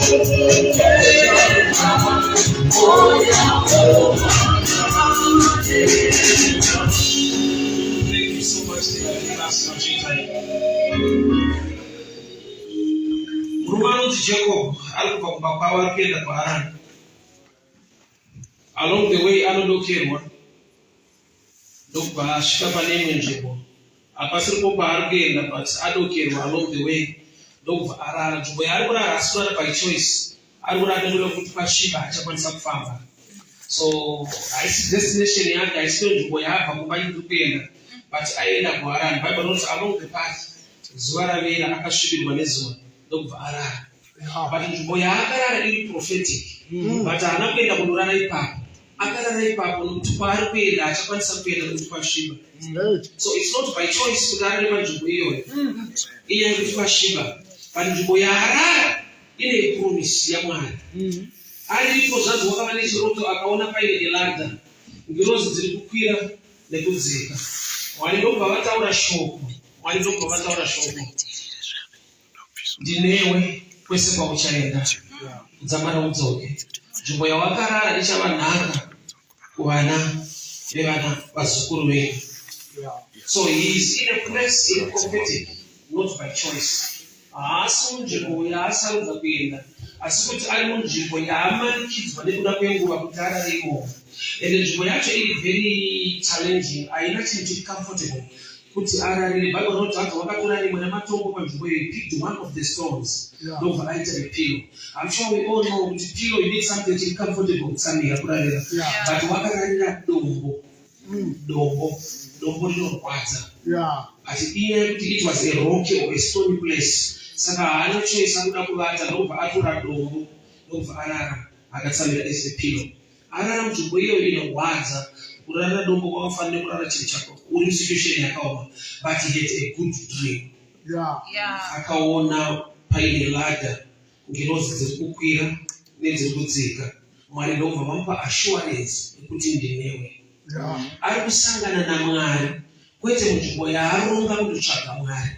so much, Jacob, along the way, I don't know Trymore. Look, I pass it over again, but I don't care along the way. Look, I by choice. I would have to look at Shiba, Japan farmer. So I see destination, I still do have a mobile to pay, but I end up around Bible along the path. Zwara Vena Akashibi Manezo, Look, but in Boyaka, in prophetic, but I'm not going to run a pap. I got a pap on to Parpe, Japan Sapena, to Shiba. So it's not by choice to that river Juboyo, in Shiba, but in Boyara, in a promise, young man. I did for that woman is wrote to Akaona Pay in London. Girls the Kuira, the good Zika. While you don't go out a show, while you don't go out a show. Dinewe, Questa China, Zamara Zoke. Juboya Wakara, Ishavanaka, Wana, Levana, Basukuru. So he is in a place in prophetic, not by choice. Asum Juboya, Asal the Pena. As put Almond Juboya, man, kids, but they would have been going to anymore. And the Juboya actually very challenging. I like him to be comfortable. Put the Bible not out when I'm talking about Juboya, picked one of the stones. Don't light a pillow. I'm sure we all know with pillow you need something to be comfortable. But what can I do? Dombo no water. At the end, it was a rocky or a stony place. Saka I don't choose some Kulata over Atura Dombo, over Arara. I got some is the pillow. Aram to boil in a water, Urana Dombo off and never chichaco, wouldn't situation at home, but he had a good dream. Akao now pay a ladder, Giros the Uquira, needs a good zika. Marinova Wampa assurance, putting the name. I was sangana namari, waiting to boy, I don't to Chakamari.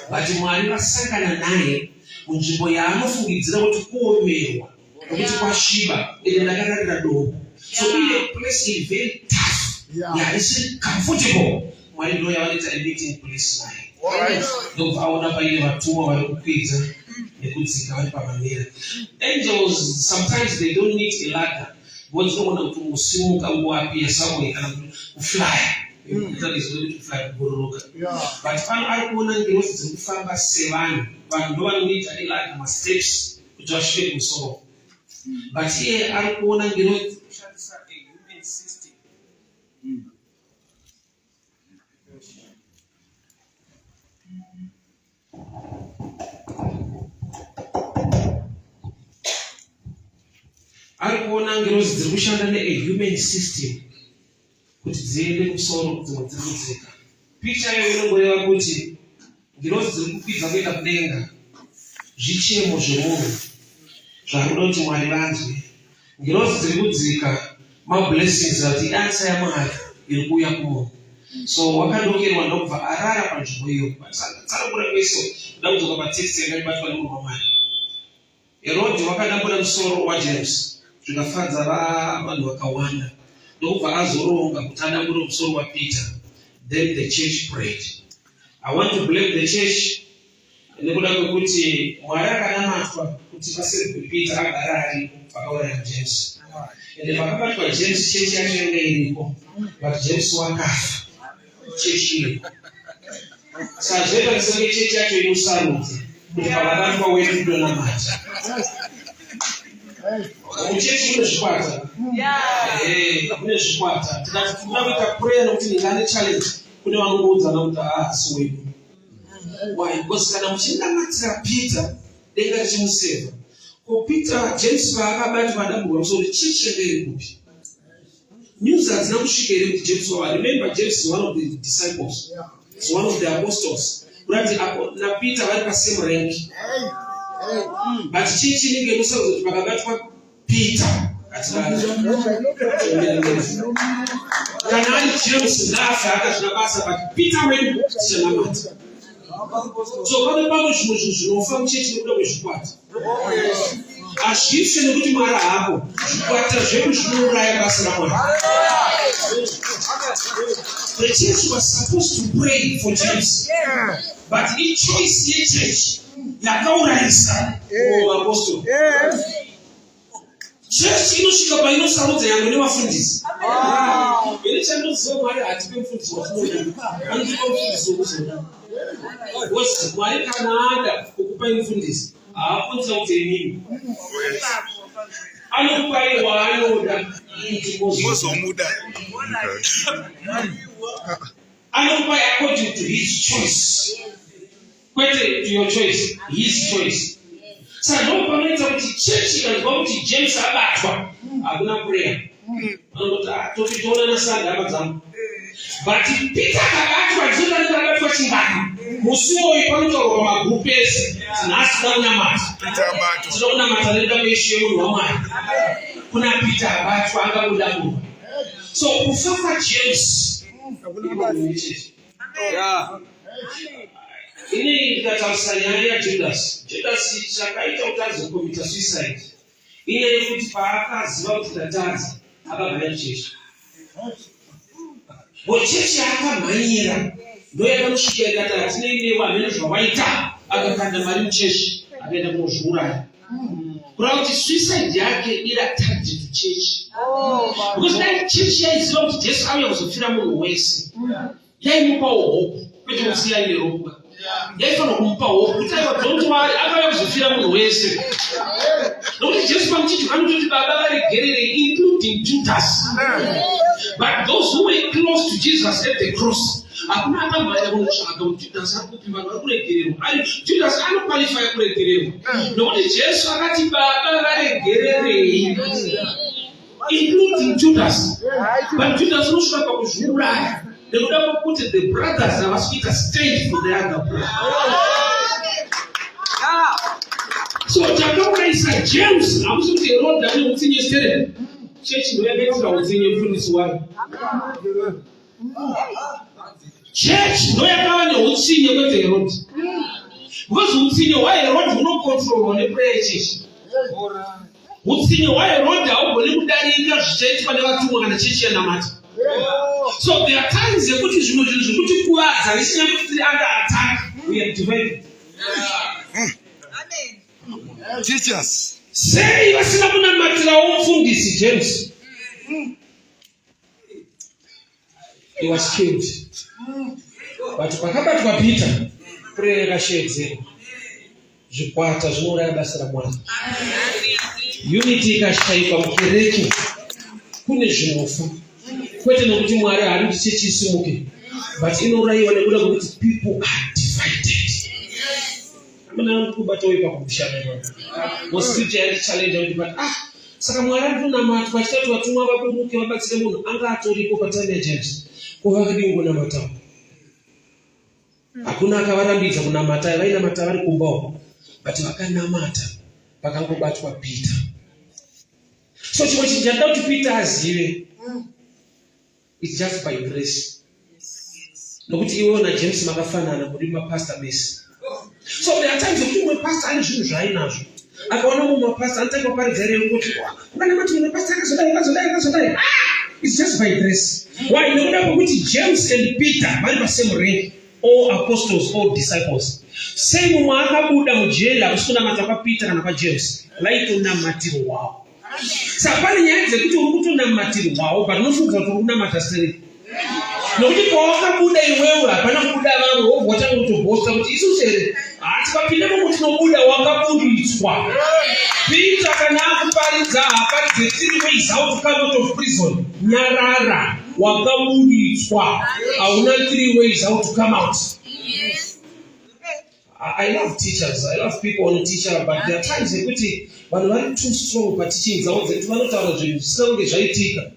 But you are sangana nine, when Jiboyano is out to call me, which was Shiba, in the door. So the place is very tough. It's comfortable. My lawyer is a meeting place. Don't I want to buy 2 hours pizza. They could see angels, sometimes they don't need a ladder. What's going on to smoke and go up here somewhere and fly? That is going to fly. But I want to go to Famba Sevan, but no one needs any like mistakes to just make so. But here I want to go to a human system. I want to go distribution and a human system. Which is the soul of the Zika. Picture you know where I put it. Giros the pizza get up there. Jiche Mojomo. Travel to my land. Giros the good Zika. My blessings are the answer I in Kuyaku. So what can you get one over Arara Panchuyo? But Salaburan Meso, down to about 60 and everybody will move my. A road to Wakanaburan Soro or James. To the father and Wakawanda. Over Azoro, so Peter. Then the church prayed. I want to blame the church. And they would have put Maraka Peter Agarari for our James. And the Papa by James church actually, but James one half. Church. So I said, church actually use Salut. If I don't wait to do a match. Uchechi unashipata. Unashipata. Tunaweka prayer na utiningane challenge. Kuna wanguza na uta aswebu. Why? Because kana mchinda matira Peter, denga chimuseva. Ko Peter James bakabati madamu wa so chiche very good. News that now shikere James wa remember James is one of the disciples. It's one of the apostles. Na Peter wali same rank. But chichi ninge musa bakabati Peter. Kanani James laugh at the but Peter went to so when the Bible shows you from church, you know what? Azvise nekuti Mwari hapo. Zvikwata zvedu zvinouraya basa raMwari. The church was supposed to pray for James. But in choice ye church yakaurayisa apostle. Church inosvika painosarudza yangu nevafundisi. Ini chandoziva Mwari hatipe mufundisi watinoda. Anotipa mufundisi wokuzona. Because Mwari kana ada kukupai mufundisi, haafonesa kuti inini. Anokupai waanoda kuti mozomuda. Anokupai according to his choice. Kwete to your choice, his choice. Saka ndopanoita kuti church ikanzwa kuti James abatwa, hakuna prayer. Anoti topitoona nasanda hama dzangu. But Peter akabatwa, Jonathan akabatwa chingano. Musuwo uyu panotaurwa pamagrupu ese, tinhasi tinoda kunamata. Tinoda kunamata nekuda kweshe munhu waMwari. Kuna Peter abatwa akabuda muva. So kufa kwaJames ini ndikataurisa nyaya yaJudas. Judas chakaita kuti azokomita suicide iye yekuti paakaziva kuti ndatadza akabva chechi. Chechi yakamhanyira ndo yakanosvika ikati hatineinewo hamene zvawaita, akakanda mari muchechi akaenda kunozviuraya. Kureva kuti suicide yake iratarget to church. Because dai church yaiziva kuti Jesu auya kuzofira munhu wese, yaimupawo hope kwete kusiya ine ropa. Yaifanira kumupa hope kuti aiwa don't worry, akauya kuzofira munhu wese. Nokuti Jesu pamuchinjikwa anototi baba varegerere, including Judas. But those who were close to Jesus at the cross, hakuna akamhanya kunotsvaka kuti Judas akupi vanhu vari kuregererwa. Judas anokwalifya kuregererwa. Nokuti Jesu akati baba varegererei, including Judas. But Judas unosvika pakuzviuraya nekuda kwokuti the brothers havasi kuita stand for the other brother. So takaurayisa James, hamusi kuti Herod ane utsinye stereo. Chechi ndo yakaitira utsinye mufundisi wayo. Church ndo yakava neutsinye kwete Herod. Because utsinye hwaHerod hunokontrolwa neprayer chechi. Utsinye hwaHerod haugoni kudarika zvichaitwa nevatumwa kana chechi yanamata. So there are times yekuti zvimwe zvinhu zvekuti kuvadza risina kuti tiri under attack, we are divided. Teachers. Sei vasina kunamatirawo mufundisi James. He was killed. But pakabatwa Peter, prayer yakashedzera. Zvikwata zvinouraya basa raMwari. Unity ikashaikwa mukereke, kune zvinofa. Kwete nokuti Mwari haadi kuti chechi isimuke, but inourayiwa nekuda kwokuti people are divided. Amuna kubata uyu pakumushana mwari. Mositi yandichallenge kuti but saka Mwari ari kunamatwa achitati vatumwa vaburuke vabatsire munhu anga atoripo patime yaJames. Ko vakadii kunamata? Hakuna akavarambidza kunamata, vainamata vari kumba uko, but vakanamata pakangobatwa Peter. So chimwe chinhu chandida kuti Peter azive, it's just by grace. Nokuti iwewo naJames makafanana, muri mapastor base. So there are times kuti umwe pastor ane zvinhu zvaainazvo, akaona mumwe mapastor anotanga kuparidza rero kuti ukanamati mumwe pastor akazodai. It's just by grace. Why? Nekuda kwokuti James and Peter vari pasame rank, all apostles, all disciples. Sei mumwe akabuda mujela kusikunamata kwaPeter kana kwaJames, vaitonamatiro wavo. Saka pane nyaya dzekuti uri kutonamatiro wavo, but unofunga kuti uri kunamata straight. Nokuti pawakabuda iwewe hapana kubuda vamwe, wobva watanga kutobhosta kuti isusu here hatikapinda mukutinobuda wakabuditswa. Peter kana akuparidza haaparidze 3 ways how to come out of prison. Nyarara, wakabuditswa. Hauna 3 ways how to come out. I love teachers. I love people on teacher, but there are times yekuti vanhu vari too strong patiching dzavo dzetu vanotaura zvinhu zvisina kunge zvaitika.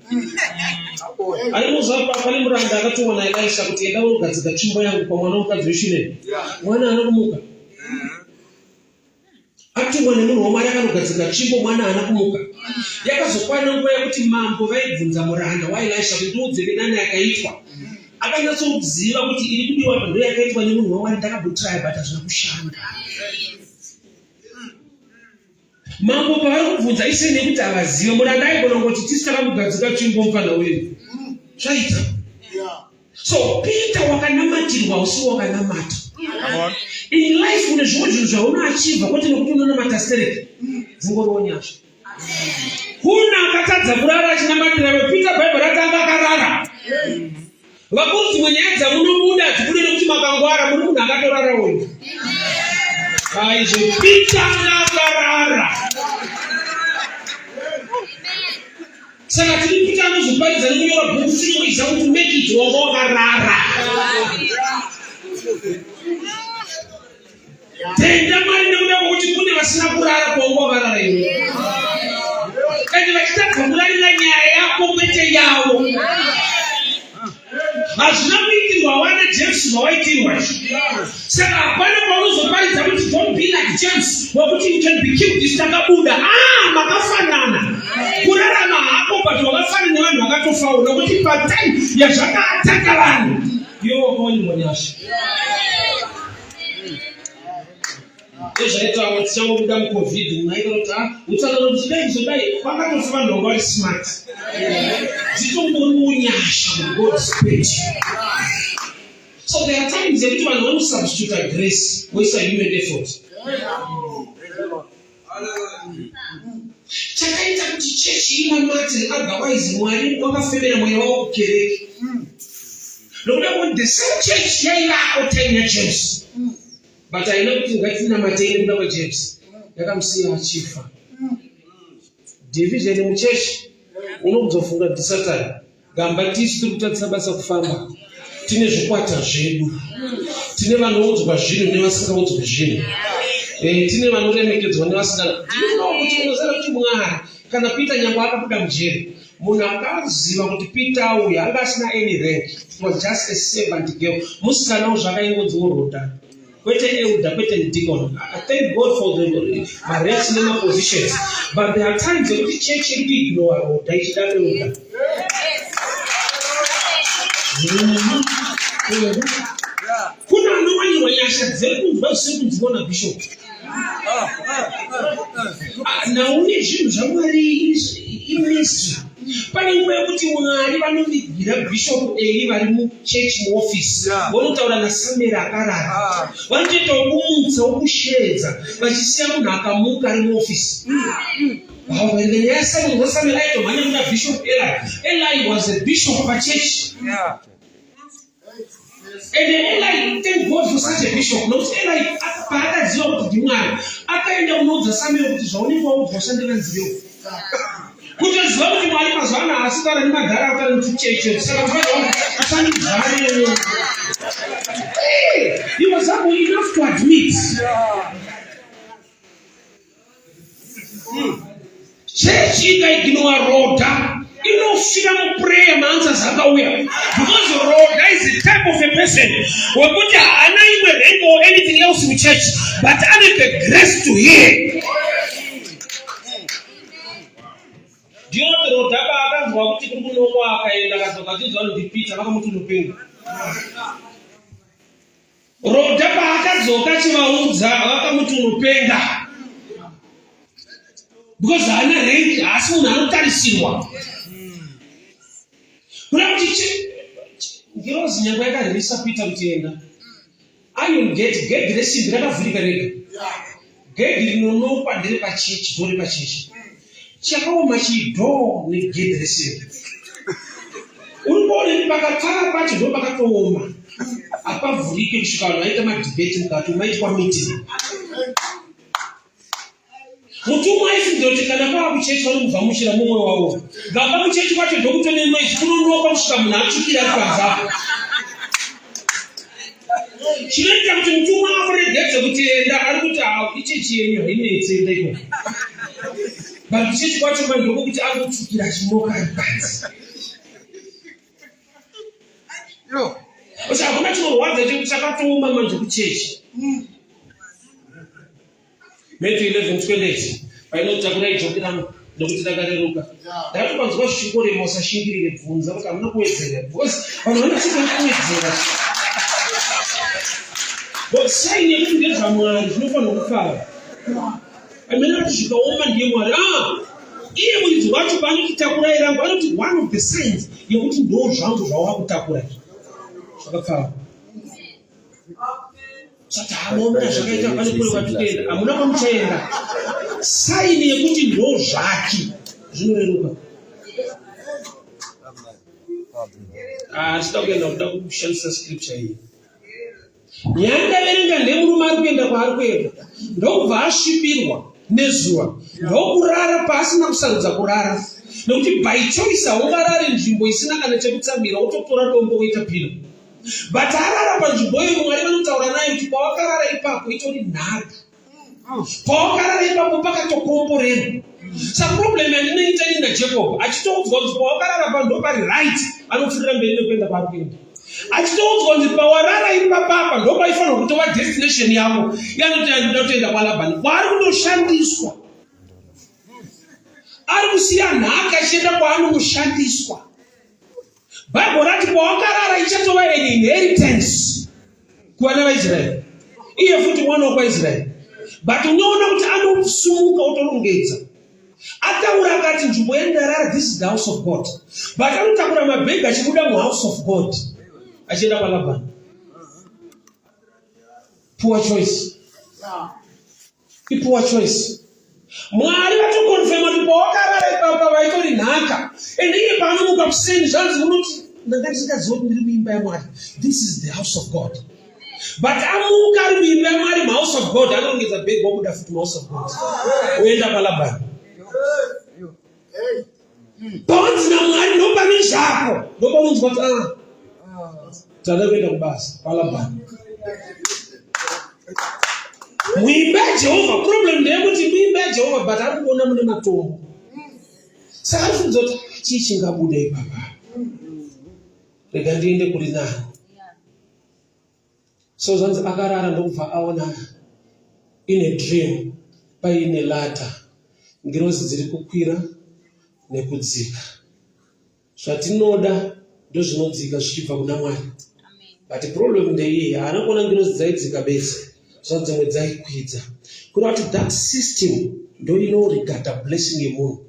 Aimuzva pane muranda akatoona Elisha kuti enda unogadzika tsvimbo yangu pamwana womukadzi weShunemi. Mwana haana kumuka. Atumwa nemunhu waMwari akanogadzika tsvimbo, mwana haana kumuka. Yakazokwana nguva yekuti mambo vaibvunza muranda waElisha kuti ndiudze bedana yakaitwa. Akanyatsokuziva kuti iri kudiwa apa ndo yakaitwa nemunhu waMwari, ndakambotry but hazvina kushanda. mambo pavari kubvunza ise nekuti avaziva muranda aigona ngoti tisi takamugadzika chimbomufana wedu zvaita. So Peter wakanamatirwa usiwo wakanamata. In life une zvimwe zvinhu zvaunoachiva kwete nekuti unonamata stereki dzingoriwo nyasha. Kuna akatadza kurara achinamatira Peter Bible ratanga akarara. Vakuru dzimwe nyaya dzamunobuda dzikude nekuti makangwara muri munhu akatorara wega. Aizvo Peter akarara. Saka tiri Peter anozoparidza nekunyora bhuku tinoisa kuti make it wanga wakarara. Tenda Mwari nekuda kwokuti kune vasina kurara kwanga wakarara iwe. Kandi vachitadza kurarira nyaya yako kwete yavo. Hazvina kuitirwa wana James vawaitirwa. Saka hapana paunozoparidza kuti don't be like James wakuti you can be killed isitakabuda. Makafanana. Kurarama hako but wakafanana nevanhu vakatofawo nokuti patime yazvakaataka vanhu iwe wakaoni monyasha. Ezvaita kuti changobuda muCovid munaita kuti utsanana kuti dai zodai vakatofa vanhu vanga vari smart. Dzitomboriwo nyasha muGod's page. So there are times that you want to substitute a grace with a human effort. Chakaita kuti chechi inamate otherwise Mwari wakafemera mweya wavo kukereke. Nokuda kuti the same church yaivako time yaJames. But haina kuti ngatinamate nekuda kwaJames. Yakamusiya achifa. Division muchechi unokuzofunga kuti Satani gamba tisi tiri kutadzisa basa kufamba. Tine zvikwata zvedu. Tine vanoudzwa zvinhu nevasingaudzwa zvinhu. Tine vanoremekedzwa nevasingaudzwa. Ndinoona kuti unozara kuti Mwari kana Peter nyangwe akabuda mujeri. Munhu akaziva kuti Peter uyu anga asina any rank. It was just a servant girl. Musikanawo zvakaingodziwo Rhoda. Kwete elder, kwete deacon. I thank God for the ranks and the positions. But there are times that the church should ignore Rhoda. Ichida kuna anowanyiwa nyasha dzekunzwa sekunzwa bishop. Naune zvinhu zvaMwari iministry. Pane nguva yekuti Mwari vanovigira bishop Eli vari muchechi muofisi. Vonotaura naSamuel akarara. Vanotoita wokumutsa wokushedza vachisiya munhu akamuka ari muofisi. When Samuel aitomhanya kuna Bishop Eli was a bishop of a church. And Eli, thank God for such a bishop. Not Eli, paakaziva kuti ndimwari akaenda kunoudza Samuel kuti zvaunenge waudzwa shandira nziyo. Kutoziva kuti Mwari mazuva ano asitaura nemagara akari muchicheche. Saka kutoziva ashandidzare. He was humble enough to admit. Church ikaignore Rhoda inofira muprayer maanswers akauya. Because Rhoda is the type of a person wekuti haana imwe rank or anything else in church, but ane the grace to hear. Ndioti Rhoda paakazwa kuti kuri kunokwa akaenda akadzoka achizwa kuti Peter vakamuti unopenga. Rhoda paakadzoka achivaudza vakamuti unopenga. Because haana rank, haasi munhu anotarisirwa. Kuna kuti ngirozi nyangwe yakarevisa Peter kuti enda. Iron gate resimbi rakavhurika rega. Gate rinonokwa ndere pachechi, dore pachechi. Chakaoma chidhoo negate resimbi. Uri kuona pakatara pacho ndo pakatooma. Apavhurike kusvika vanhu vaita madhibheti mukati maitwa meeting. Mutumwa aifungira kuti kana pava kuchechi vanomubvamuchira mumwe wavo. Gamba kuchechi kwacho ndokutone noise kunonoka kusvika munhu atsvukira ari panzapo. Chinoita kuti mutumwa amuregedze kuti enda ari kuti ichechi yenyu hainetse enda ikoko. But kuchechi kwacho ndokuti ari kutsvukira achinoka ari panze. Saka hakuna chinorwadza chekuti chakatooma manje kuchechi. Matthew 11:28 painotakura ichokirana nokuti takareruka. Ndakatopanzwa zvichingorema usashingirire bvunza kuti hamuna kuwedzera. Because vanhu vanotaka kuwedzera. But saini yekuti ndezvaMwari zvinofanira kufara. amene ati zvikaoma ndiye Mwari. Iye muridzi wacho paanotitakura irangu anoti one of the signs yekuti ndo zvangu zvawakutakura zvakapfara. Saka hamuona zvakaita pane kure kwatikuenda, hamuna kwamuchaenda. Saini yekuti ndo zvake zvinoreruka. Sita kuenda kuda kushandisa scripture iyi. Yandaverenga ndemurume ari kuenda kwaari kuenda, ndokubva asvipirwa nezuva, ndokurara paasina kusarudza kurara, nekuti by choice haungarari nzvimbo isina kana chekutsamira, wototora dombo woita pino. But arara panzvimbo iyo Mwari vanotaura naye kuti pawakarara ipapo itori nhaka, pawakarara ipapo pakatokomborera. Sa problem yandinoita ini naJacob achitoudzwa kuti pawakarara pa ndo pari right, anopfuurira mberi nekuenda kwaari kuenda. Achitoudzwa kuti pawarara ipapapa ndo paifanirwa kutova destination yako, yanoti andinoda kutoenda kwaLabhani. Kwaari kundoshandiswa, ari kusiya nhaka ichienda kwaanomushandiswa. Bible rati pawakarara ichatova an inheritance kuvana vaIsraeri, iye futi mwana wokwaIsraeri. But unoona kuti anosumuka otorongedza. Ataura akati nzvimbo yandarara, this is the house of God. But anotakura mabhegi achibuda muhouse of God achienda kwaLabhani. Poor choice. Poor choice. Mwari vatokonfirma kuti pawakarara ipapa vaitori nhaka. And iye paanomuka kuseni zvanzi unoti ndakatisingaziva kuti ndiri muimba yaMwari. This is the house of God. But amuka ari muimba yaMwari, house of God, anongedza bhegi wobuda futi house of God. Oenda kwaLabhani. Pawanzi naMwari ndopane zvako, ndopaunonzwa kuti tada kuenda kubasa kwaLabhani. Muimba yaJehovha, problem ndeyekuti muimba yaJehovha but ari kuona mune matombo. Saka ari kufunza kuti chii chingabuda ipapa, rega ndiende kuri nani. So zvanzi akarara ndokubva aona in a dream paine ladder, ngirozi dziri kukwira nekudzika. Zvatinoda ndozvinodzika zvichibva kuna Mwari. But problem ndeiyi, haana kuona ngirozi dzaidzika bese, zvadzimwe dzaikwidza. Kuna kuti that system ndo inorigata blessing yemunhu.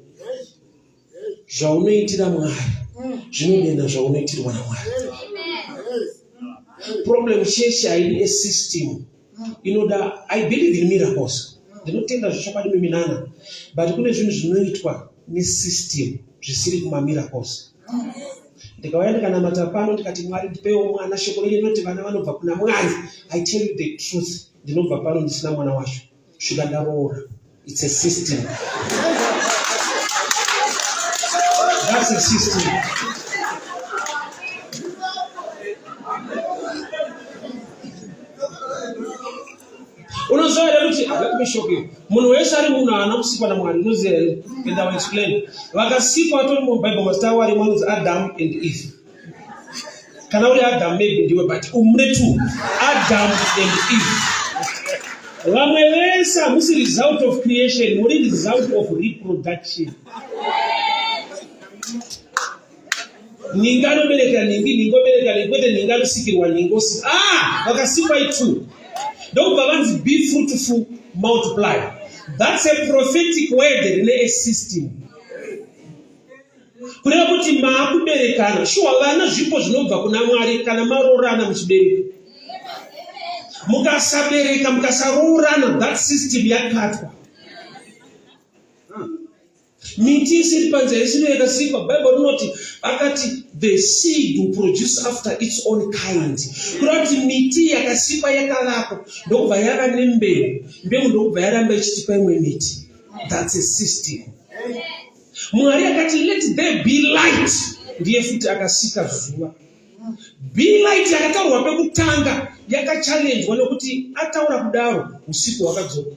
Zvaunoitira Mwari zvinodenda zvaunoitirwa naMwari. Problem church haidi a system. Inoda, I believe in miracles. Ndinotenda zvochokwadi miminana. But kune zvinhu zvinoitwa nesystem zvisiri kuma miracles. Ndikauya ndikanamata pano ndikati Mwari ndipewo mwana, shoko renyu rinoti vana vanobva kuna Mwari. I tell you the truth, ndinobva pano ndisina mwana wacho. Shuka ndaroora. It's a system. That's a system. Unozoya kuti let me shock you. Munhu wese ari munhu haana kusikwa naMwari. Unoziya here, and I will explain. Vakasikwa vatori muBible mazita avo arimwo anonzi Adam and Eve. Kana uri Adam maybe ndiwe, but umre tu Adam and Eve. Vamwe vese hamusi result of creation, muri result of reproduction. Ninga anobereka ningi, ningobereka ningi, kwete ninga anosikirwa ningosi. Vakasikwa itu. Don't balance, be fruitful, multiply. That's a prophetic word in a system. Kuna kuti maakuberekana, sure vana zvipo zvinobva kuna Mwari kana maroorana muchibereko. Mukasabereka, mukasaroorana, that system yakatwa. Miti isiri panze isino yakasikwa, Bible rinoti akati the seed will produce after its own kind. Kurati miti yakasikwa yakalako ndokubva yakanembewu, mbeu ndokubva yaramba ichitipa imwe miti. That's a system. Mwari akati let there be light, ndiye futi akasika zuva. Be light yakataurwa pekutanga yakachallengewa nekuti ataura kudaro usiku wakadzoka.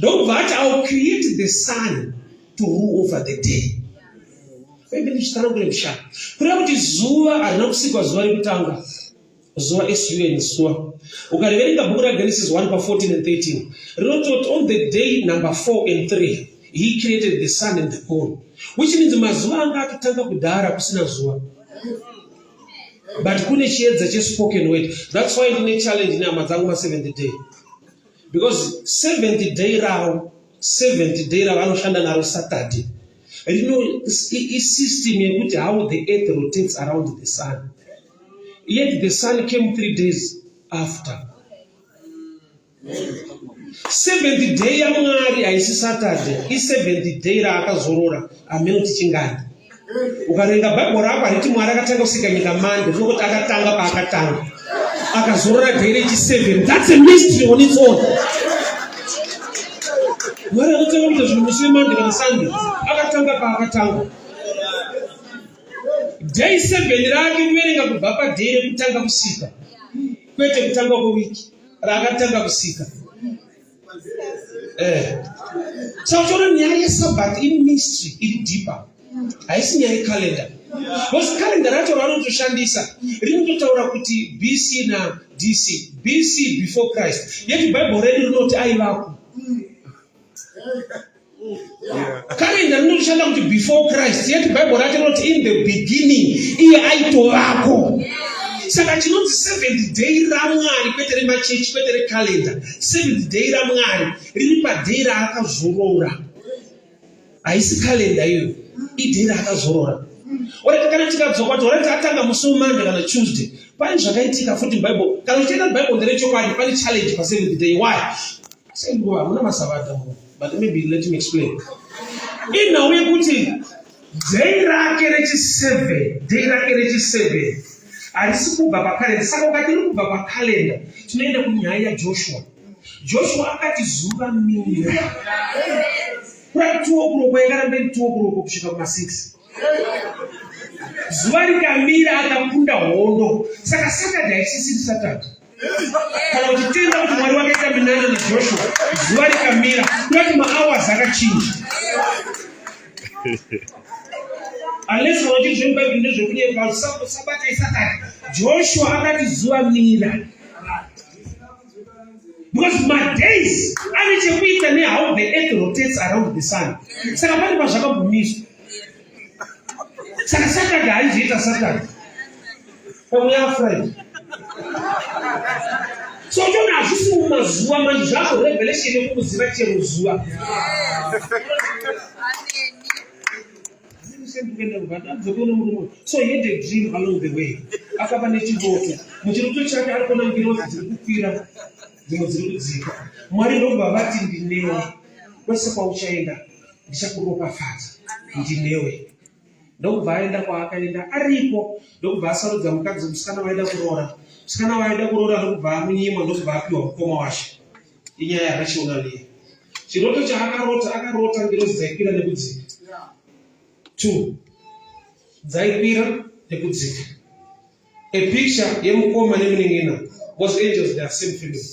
Don't but I will create the sun to rule over the day. Maybe nichitara kule mshaka. Kuna kuti zuva harina kusikwa zuva rekutanga. Zuva SUN zuva. Ukareverenga bhuku raGenesis 1:14 and 13. Rinoti on the day number 4 and 3, he created the sun and the moon. Which means mazuva anga akatanga kudhara kusina zuva. But kune chiedza chespoken word. That's why ndine challenge nehama dzangu ma7th day. Because 70 day rao anoshanda naro Saturday. And you know, it's system yekuti how the earth rotates around the sun. Yet the sun came 3 days after. 70th day ya Mwari haisi Saturday, is 70th day raakazorora ameno tichingani. Ukarenga Bible rako hariti Mwari akatanga kusika nyika Monday, ndokuti akatanga paakatanga. Akazorora day rechi7. That's a mystery on its own. Mwari akatanga kuita zvinhu musi Monday kana Sunday, akatanga paakatanga. Day 7 rake kuverenga kubva paday rekutanga kusika. Kwete kutanga kwewiki raakatanga kusika. So children, nyaya yeSabbath in mystery iri deeper. Haisi nyaya yeCalendar. Because calendar racho vanotoshandisa rinototaura kuti BC na DC. BC before Christ. Yet Bible redu rinoti aivapo. Calendar rinotoshanda kuti before Christ. Yet Bible racho rinoti in the beginning iye aitovako. Saka chinonzi 7th day raMwari kwete remachechi kwete reCalendar. 7th day raMwari riri padei raakazorora. Haisi calendar iyo, idei raakazorora. Ora kana tikadzoka kuti ora atanga musi Monday kana Tuesday. Pane zvakaitika futi Bible. Kana uchienda Bible nderechokwadi pane challenge pa 7th day. Why? Say nguva muna masavata mo. But maybe let me explain. Inauye kuti day rake rechi7. Harisi kubva paCalendar. Saka ukati riri kubva paCalendar, tinoenda kunyaya yaJoshua. Joshua akati zuva mira. Kura 2 o'clock yakaramba 2 o'clock kusvika kuma6. Zuva rikamira akakunda hondo. Saka Saturday haisisiri Saturday. Kana uchitenda kuti Mwari wakaita minana naJoshua, zuva rikamira, kurati mahours akachinja. Unless you want to jump back in the Bible about Sabbath and Saturday, Joshua akati zuva mira. Because my days, I need to wait how the earth rotates around the sun. Saka pani pazvakabvumiswa. Saka Saturday haizoita Saturday. Pamwe yaFriday. So jona hazvisi mumazuva manje zvako revelation yekuziva chero zuva. So he had a dream along the way. Akaba nechiroto. Muchiroto chake arikona ngirozi dziri kukwira, dzimwe dziri kudzika. Mwari ndobva vati ndinewe. Kwese kwauchaenda ndichakuropafadza. Ndinewe. Ndobva aenda kwaakaenda aripo. Ndobva asarudza mukadzi musikana vaida kuroora. Musikana vaida kuroora ndobva amunyimwa ndobva apiwa mukoma washe. Inyaya yakachiona nei. Chiroto chaakarota ngirozi dzaikwira nekudzika. 2. Dzaikwira nekudzika. A picture yemukoma nemuning'ina was angels, they are same family.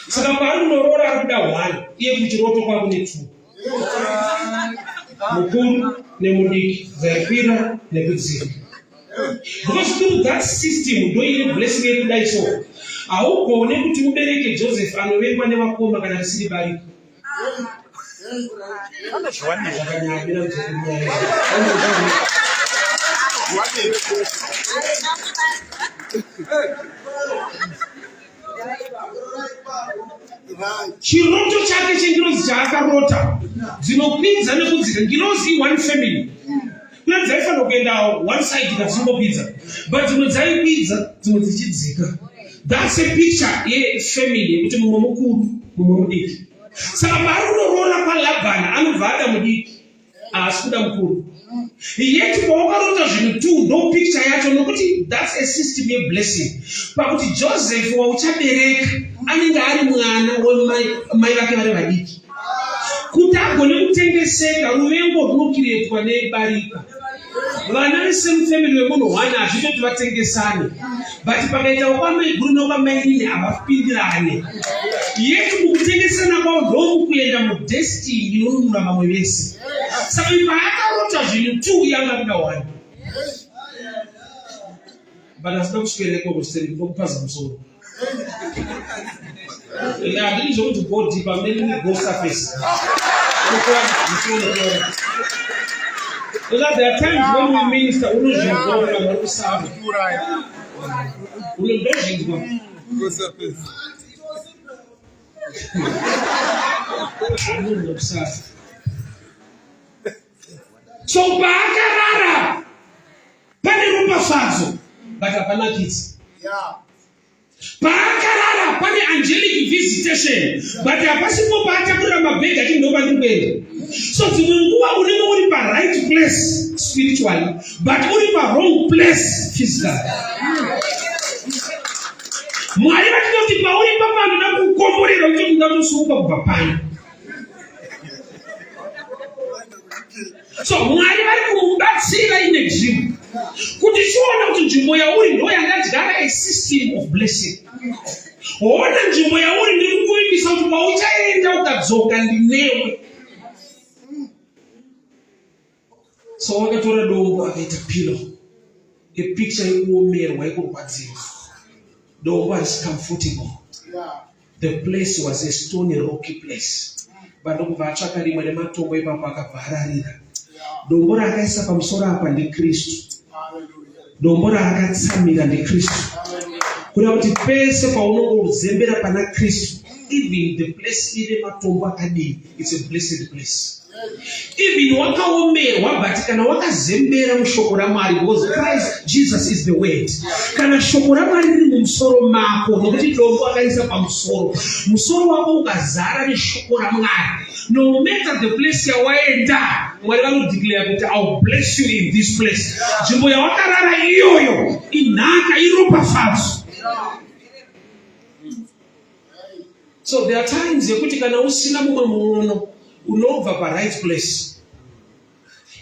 Saka paanondoroora ari kuda 1, iye kuchiroto kwakune 2. Mukuru nemudiki dzaikwira nekudzika. Because through that system ndoine blessing yekudai so. Haugone kuti ubereke Joseph anovengwa nemakoma kana risiri bariko. Chiroto chake chengirozi chaakarota dzinopinza nekudzika. Ngirozi one family. Kuna dzaifanira kuenda one side kadzimbopinza, but dzimwe dzaipinza dzimwe dzichidzika. That's a picture yefamily yekuti mumwe mukuru mumwe mudiki. Saka paarikundoroora paLabhani anobva ada mudiki haasi kuda mukuru. Yeti pawakarota zvinhu 2 ndo picture yacho, nokuti that's a system yeblessing. Pakuti Joseph wauchabereka anenge ari mwana wemai vake vari vadiki. Kuti agone kutengeseka ruvengo runokiretwa nebarika. Vana vesame family wemunhu 1 hazvitoti vatengesane, but pakaita wakwamaiguru nokwamainini havapindirane. Yeti mukutengesana kwavo ndomukuenda mudestiny inonunura vamwe vese. Saka paakarota zvinhu 2 yanga kuda 1. But asida kusvikereko kuseri ndokupaza musoro. Handini zvokuti go deeper, maybe go surface. Because there are times when we minister, we don't go and we serve. We don't go surface. So paakarara pane ropafadzo but hapana kids. Paakarara pane angelic visitation but hapasipo paatakurira mabhegi achindoba ndikuenda. So dzimwe nguva unenge uri right place spiritually but uri wrong place physically. Mwari vatinoti pauri papanoda kukomborera kuti unganosuka kubva pano. So mwari vari kumubatsira ine nzvimbo kuti chiona kuti nzvimbo yauri ndo yangadyara a system of blessing. Ona nzvimbo yauri ndiri kukuimbisa kuti pauchaenda ukadzoka ndinewe. So wakatora dombo akaita pillow, a picture yekuomerwa yekurwadziwa. Dombo is comfortable. The place was a stony rocky place. But ndokubva atsvaka rimwe rematombo ipapo akabvararira. Dombo raakaisa pamusoro apa ndiKristu. Dombo raakatsamira ndiKristu. Kuda kuti pese paunongozembera pana Kristu, even the place ine matombo akadii, it's a blessed place. Even wakaomerwa but kana wakazembera mushoko raMwari, because Christ Jesus is the word. Kana shoko raMwari riri mumusoro mako, nokuti dombo akaisa pamusoro, musoro wako ukazara neshoko raMwari, no matter the place yawaenda, Mwari vanodeclare kuti I'll bless you in this place. Nzvimbo yawakarara iyoyo inhaka iropafadzo. So there are times yekuti kana usina mumwe muono unobva right place.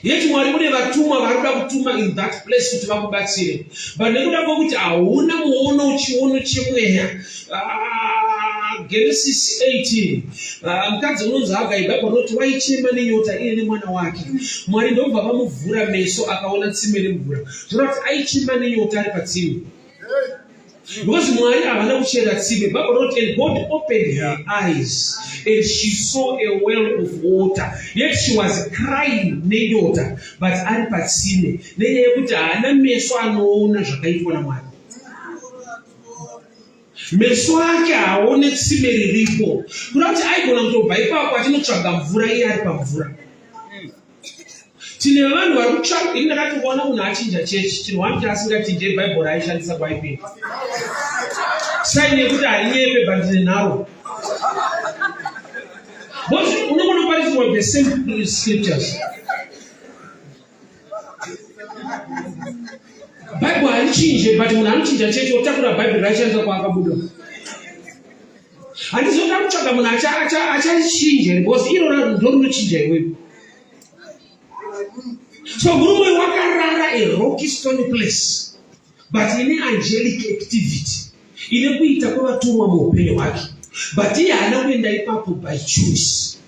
Yet Mwari mune vatumwa varikuda kutuma in that place kuti vakubatsire. But nekuda kwokuti hauna muono chiono chemweya. Genesis 18. Mukadzi unonzi Hagai vanoti waichema nenyota iye nemwana wake. Mwari ndobva vamuvhura meso akaona tsime remvura. Zvorati aichema nenyota ari patsime. Because Mwari havana kuchera tsime. And God opened her eyes and she saw a well of water. Yet she was crying nenyota, but ari patsime. Nenyaya yekuti haana meso anoona zvakaitwa naMwari. Meso ake haone tsime riripo. Kuda kuti aigona kutobva ipapo achinotsvaga mvura iye ari pamvura. Tine vanhu vari kutsvaga, ini ndakati kuona munhu achinja chechi, chinhu wamti asingachinje bhaibheri aishandisa kwaipinda. Saini yekuti harinyepe bandine naro. But unogona kupariswa the same scriptures. Bible haichinje, but munhu anochinja chechi otakura bhaibheri aishandisa kwaakabuda. Handizoda kutsvaga munhu achachinje, because iro ndo rinochinja iwewe. So murume wakarara a rocky stony place, but ine angelic activity. Ine kuita kwavatumwa muupenyu hwake, but iye haana kuenda ipapo by choice.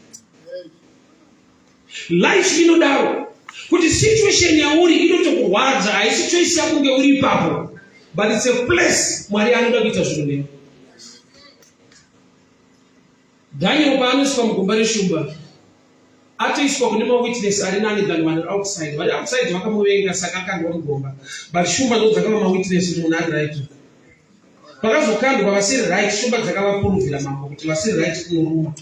Life inodaro kuti situation yauri inotokurwadza, haisi choice yako kunge uri ipapo, but it's a place Mwari anoda kuita zvinhu newe. Daniel paanoiswa mugomba reshumba, atoiswa kune mawitness ari nani than vanhu outside. Vari outside vakamuvenga saka akandwa mugomba, but shumba ndo dzakava mawitness kuti munhu ari right. Pakazokandwa vasiri right, shumba dzakavapuruvhira mambo kuti vasiri right kunoruma.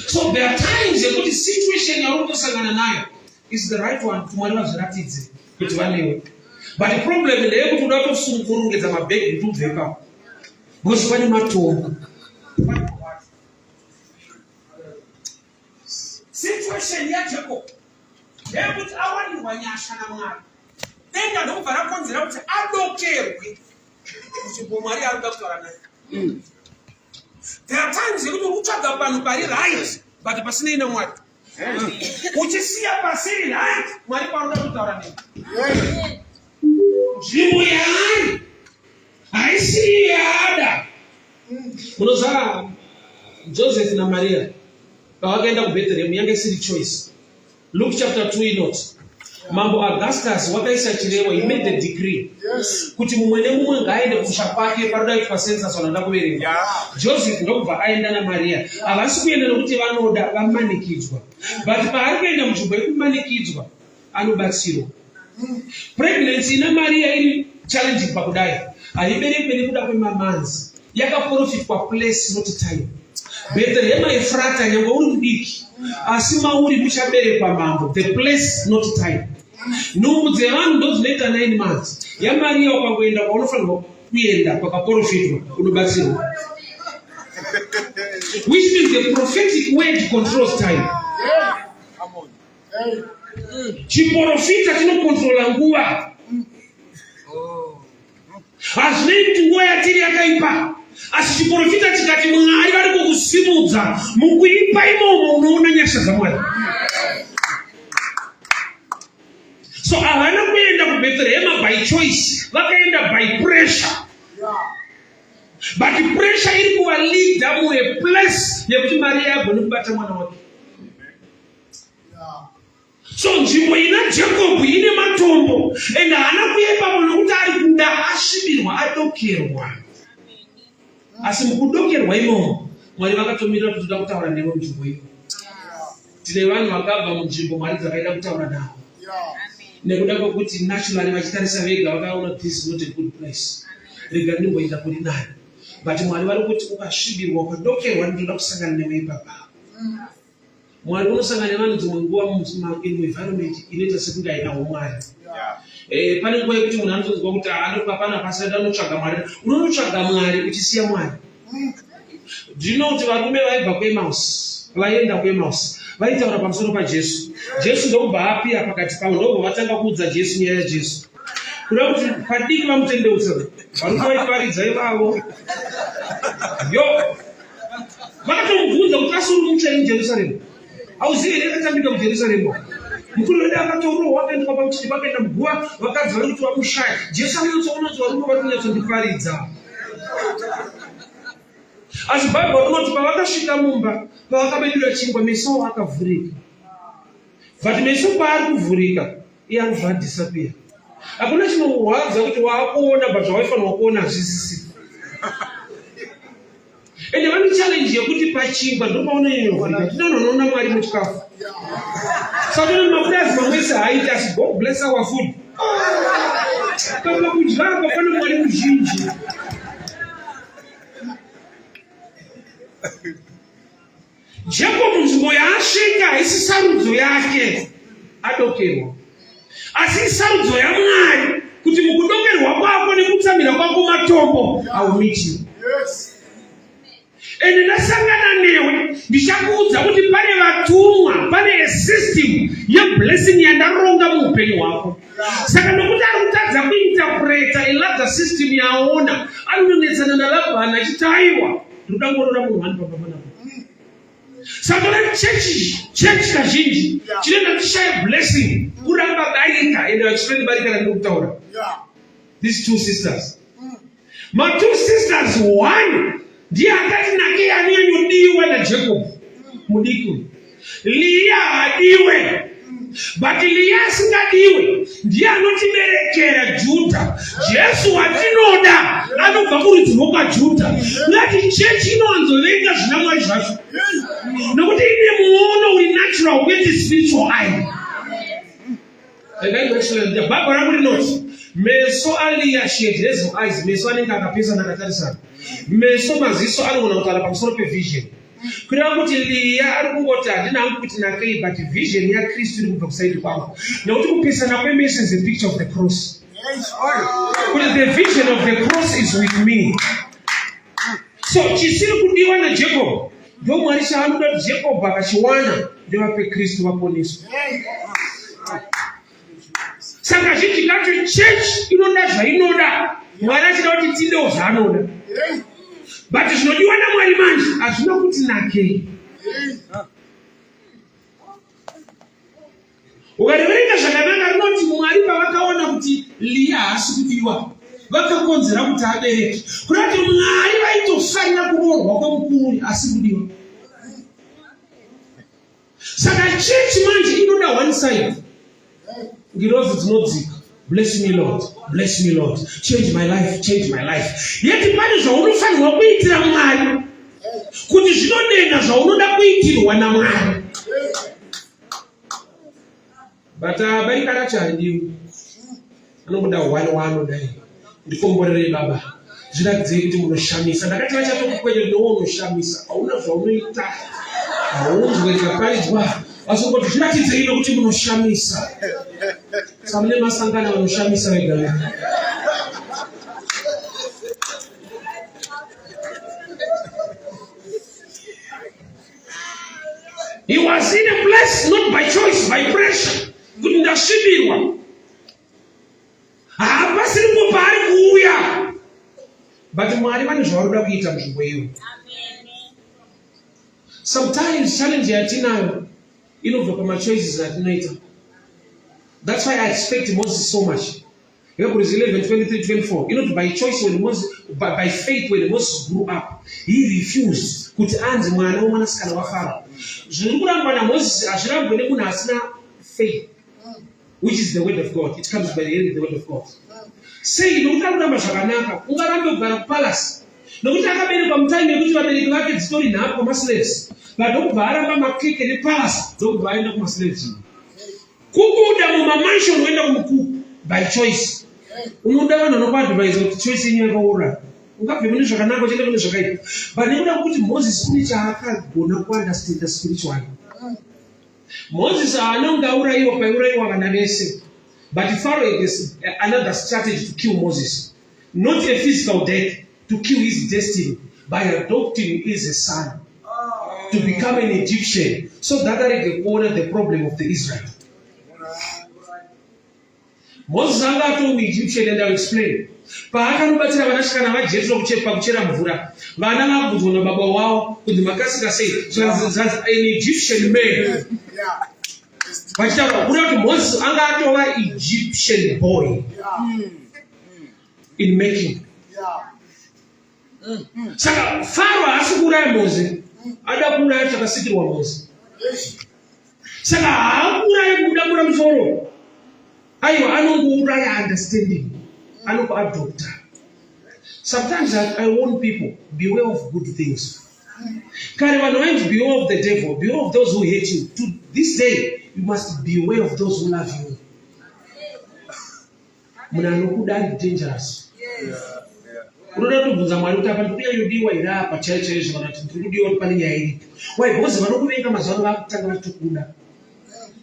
So there are times yekuti situation yauri kutosangana nayo is the right one Mwari vazviratidze kuti vanewe. But the problem ndeyekuti uda kutosunungurungedza mabhegi kuti ubve ipapo, because pane matombo. Situation yaJacob yekuti awanirwa nyasha naMwari, denga ndokubva rakonzera kuti adokerwe kuti Mwari arikuda kutaura naye. There are times yekuti ukutsvaga panhu pari right but pasinei naMwari. Uchisiya pasiri right, Mwari paanoda kutaura naye. Nzvimbo yaari haisi yaada. Unoziva Joseph na Maria pavakaenda kuBethlehem yange isiri choice. Luke chapter 2 inoti Mambo Augustus wakaisa chirevo, he made the decree kuti mumwe nemumwe ngaaende kumusha kwake paroda kuitwa census vanoda kuverenga. Joseph ndokubva aenda naMaria. Havasi kuenda nokuti vanoda vamanikidzwa, but paari kuenda munzvimbo yekumanikidzwa anobatsirwa. Pregnancy naMaria iri challenging pakudai, haiberekwi nekuda kwemamanzi. yakaprofitwa place not time. Bethlehem Efrata nyangwa uri mudiki asi mauri muchaberekwa mambo. The place not time. Nhumbu dzevanhu ndodzinoita 9 months. yaMaria ukangoenda kwaunofanirwa kuenda kwakaprofitwa unobatsirwa. Which means the prophetic word controls time. Chiprofita chinokontrola nguva. Hazvinei kuti nguva yatiri yakaipa. Asi chiprofita chikati Mwari vari kukusimudza, mukuipa imomo unoona nyasha dzaMwari. So havana kuenda kuBethlehem by choice, vakaenda by pressure. But pressure iri kuvalida mu a place yekuti Maria agone kubata mwana wake. So nzvimbo ina Jacob ine matombo and haana kuyepa nokuti ari kuda asvibirwa adokerwa. Asi mukudokerwa imomo Mwari vakatomirira kuti toda kutaura nevo munzvimbo iyo. Tine vanhu vakabva munzvimbo Mwari dzakaida kutaura navo. Nekuda kwekuti naturally vachitarisa vega vakaona this is not a good place. Rega ndimboenda kuri nayo. But Mwari vari kuti ukasvibirwa ukadokerwa ndinoda kusangana newe ipapa. Mwari unosangana nevanhu dzimwe nguva environment inoita sekunge hainawo Mwari. Pane nguva yekuti munhu anozonzwa kuti hapana pasada anotsvaga Mwari. Unonotsvaga Mwari uchisiya Mwari. Ndino kuti varume vaibva kuEmaus, vaenda kuEmaus, vaitaura pamusoro paJesu. Jesu ndokubva apira pakati pavo, ndobva vatanga kuudza Jesu nyaya yaJesu. Kuda kuti padiki vamutendeutsa, varume vaiparidza ivavo. Vakatomubvunza kuti asuri mutsvene muJerusarema. Hauzivi here akatambika muJerusarema. Mukuru wedu akatorohwa akaendwa pamuchiti vakaenda muguva vakadzi vari kuti vamushaya. Jesu anonyatsoona kuti varume vari kunyatsondiparidza. Asi Bhaibheri rinoti pavakasvika mumba, pavakabedura chingwa, meso akavhurika. But meso paari kuvhurika, iye anobva adisappear. Hakuna chinorwadza kuti waakuona but zvawaifanirwa kuona hazvisisi. Ende vane challenge yekuti pachingwa ndopaunoyenovhurika. Tinonoona Mwari muchikafu. Saka mapurazi mamwese haaiti asi God bless our food. Kama kudya apa pane Mwari muzhinji. Jacob nzvimbo yaasvika haisi sarudzo yake adokerwa, asi sarudzo yaMwari kuti mukudokerwa kwako nekutsamira kwako matombo aumiti. Ende ndasangana newe ndichakuudza kuti pane vatumwa, pane system yeblessing yandaronga muupenyu hwako. Saka nokuti ari kutadza kuinterpreta iladza system yaona, anonetsana naLabhani achiti aiwa ndoda kuona munhu wani pambapana. Saka church kazhinji chinoenda kushaya blessing kuramba barika ende vachifendi barika randokutaura. These two sisters. My two sisters, one ndiye akati nake anonyodiwa naJacob mudiki. Leah hadiwe. But Leah asingadiwe ndiye anotiberekera Judha. Jesu watinoda anobva kurudzi rwakwaJudha. Ngati church inowanzovenga zvinamwari zvacho. Nokuti ine muono uri natural with spiritual eye. Bhaibheri rangu rinoti meso aLeah she had hazel eyes. Meso anenge akapesana akatarisana. Meso maziso anogona kutaura pamusoro pevision. Kureva kuti Leah ari kungoti handina hangu kuti nakei but vision yaKristu iri kubva kusaidi kwangu. Nokuti kupesana kwemeso is a picture of the cross. Kuti the vision of the cross is with me. So chisiri kudiwa naJacob ndo Mwari chaanoda kuti Jacob akachiwana ndevape Kristu vaponeswa. Saka zhinji kacho church inoda zvainoda, Mwari achida kuti tindewo zvaanoda. But zvinodiwa naMwari manje hazvina kuti nakei. Ukareverenga zvakanaka rinoti Mwari pavakaona kuti Leah haasi kudiwa vakakonzera kuti abereke. Kurati Mwari vaitofanira kuroorwa kwemukuru asi kudiwa. Saka church manje inoda one side. Ngirozi dzinodzika. Bless me Lord, bless me Lord, change my life, change my life. Yeti pane zvaunofanirwa kuitira Mwari kuti zvinodenga zvaunoda kuitirwa naMwari. But barika racho handiwi. Anoda wani waanodai. Ndikomborere baba. zviratidze kuti munoshamisa. Ndakati vachatokukwenya newo unoshamisa. Hauna zvaunoita. Haunzwe rikaparidzwa. Asi kuti zviratidze ino kuti munoshamisa. Samune masangana vanoshamisa vega. He was in a place not by choice, by pressure. Kuti ndasvibirwa. Hapasiri kupari kuuya. But Mwari vane zvavarikuda kuita munzvimbo iyo. Sometimes challenge yatinayo inobva pamachoices atinoita. That's why I expect Moses so much. Hebrews 11:23-24. You know, by choice when Moses, by faith when Moses grew up, he refused. Kuti anzi mwana womwanasikana wa Farao. Zviri kuramba naMoses hazvirambwe nemunhu asina faith, which is the word of God. It comes by hearing the word of God. Sei nokuti akuramba zvakanaka, ungarambe kugara kupalasi. Nokuti akaberekwa mutaimi yekuti vabereki vake dzitori nhapo maslaves. Vadokubva aramba makeke nepalasi, dokubva aenda kumaslaves. Kubuda mumamansion uenda kumukuku by choice. Unoda vanhu vanokuadvise kuti choice yenyu yakaora. Ungabve mune zvakanaka uchienda kune zvakaipa. But nekuda kuti Moses une chaakagona kuunderstand spiritually. Moses haanonge aurayiwa paiurayiwa vana vese. But Pharaoh has another strategy to kill Moses. Not a physical death, to kill his destiny by adopting him as a son to become an Egyptian, so that they can honor the problem of the Israel. Moses anga to Egyptian, and I'll explain. Paakanobatira vanasikana vaJethro kuchera mvura. Vana vabvunzwa nababa wavo kuti makasika sei zvanzi an Egyptian man. Vachitaura kuda kuti Moses anga atova Egyptian boy in making. Saka Pharaoh haasi kuuraya Moses, ada kuuraya chakasikirwa Moses. Saka haakuuraya kudambura musoro. Aiwa anongouraya understanding. Adopter. Sometimes I warn people, beware of good things. Beware of the devil, beware of those who hate you. To this day, you must beware of those who love you. Munanokuda are dangerous. Unoda kubvunza Mwari kuti apa ndikuya yodiwa iri apa chaicho kana kuti ndikudiwa pane nyaya iri. Why? Because vanokuvenga mazuva vakutanga vatokuda.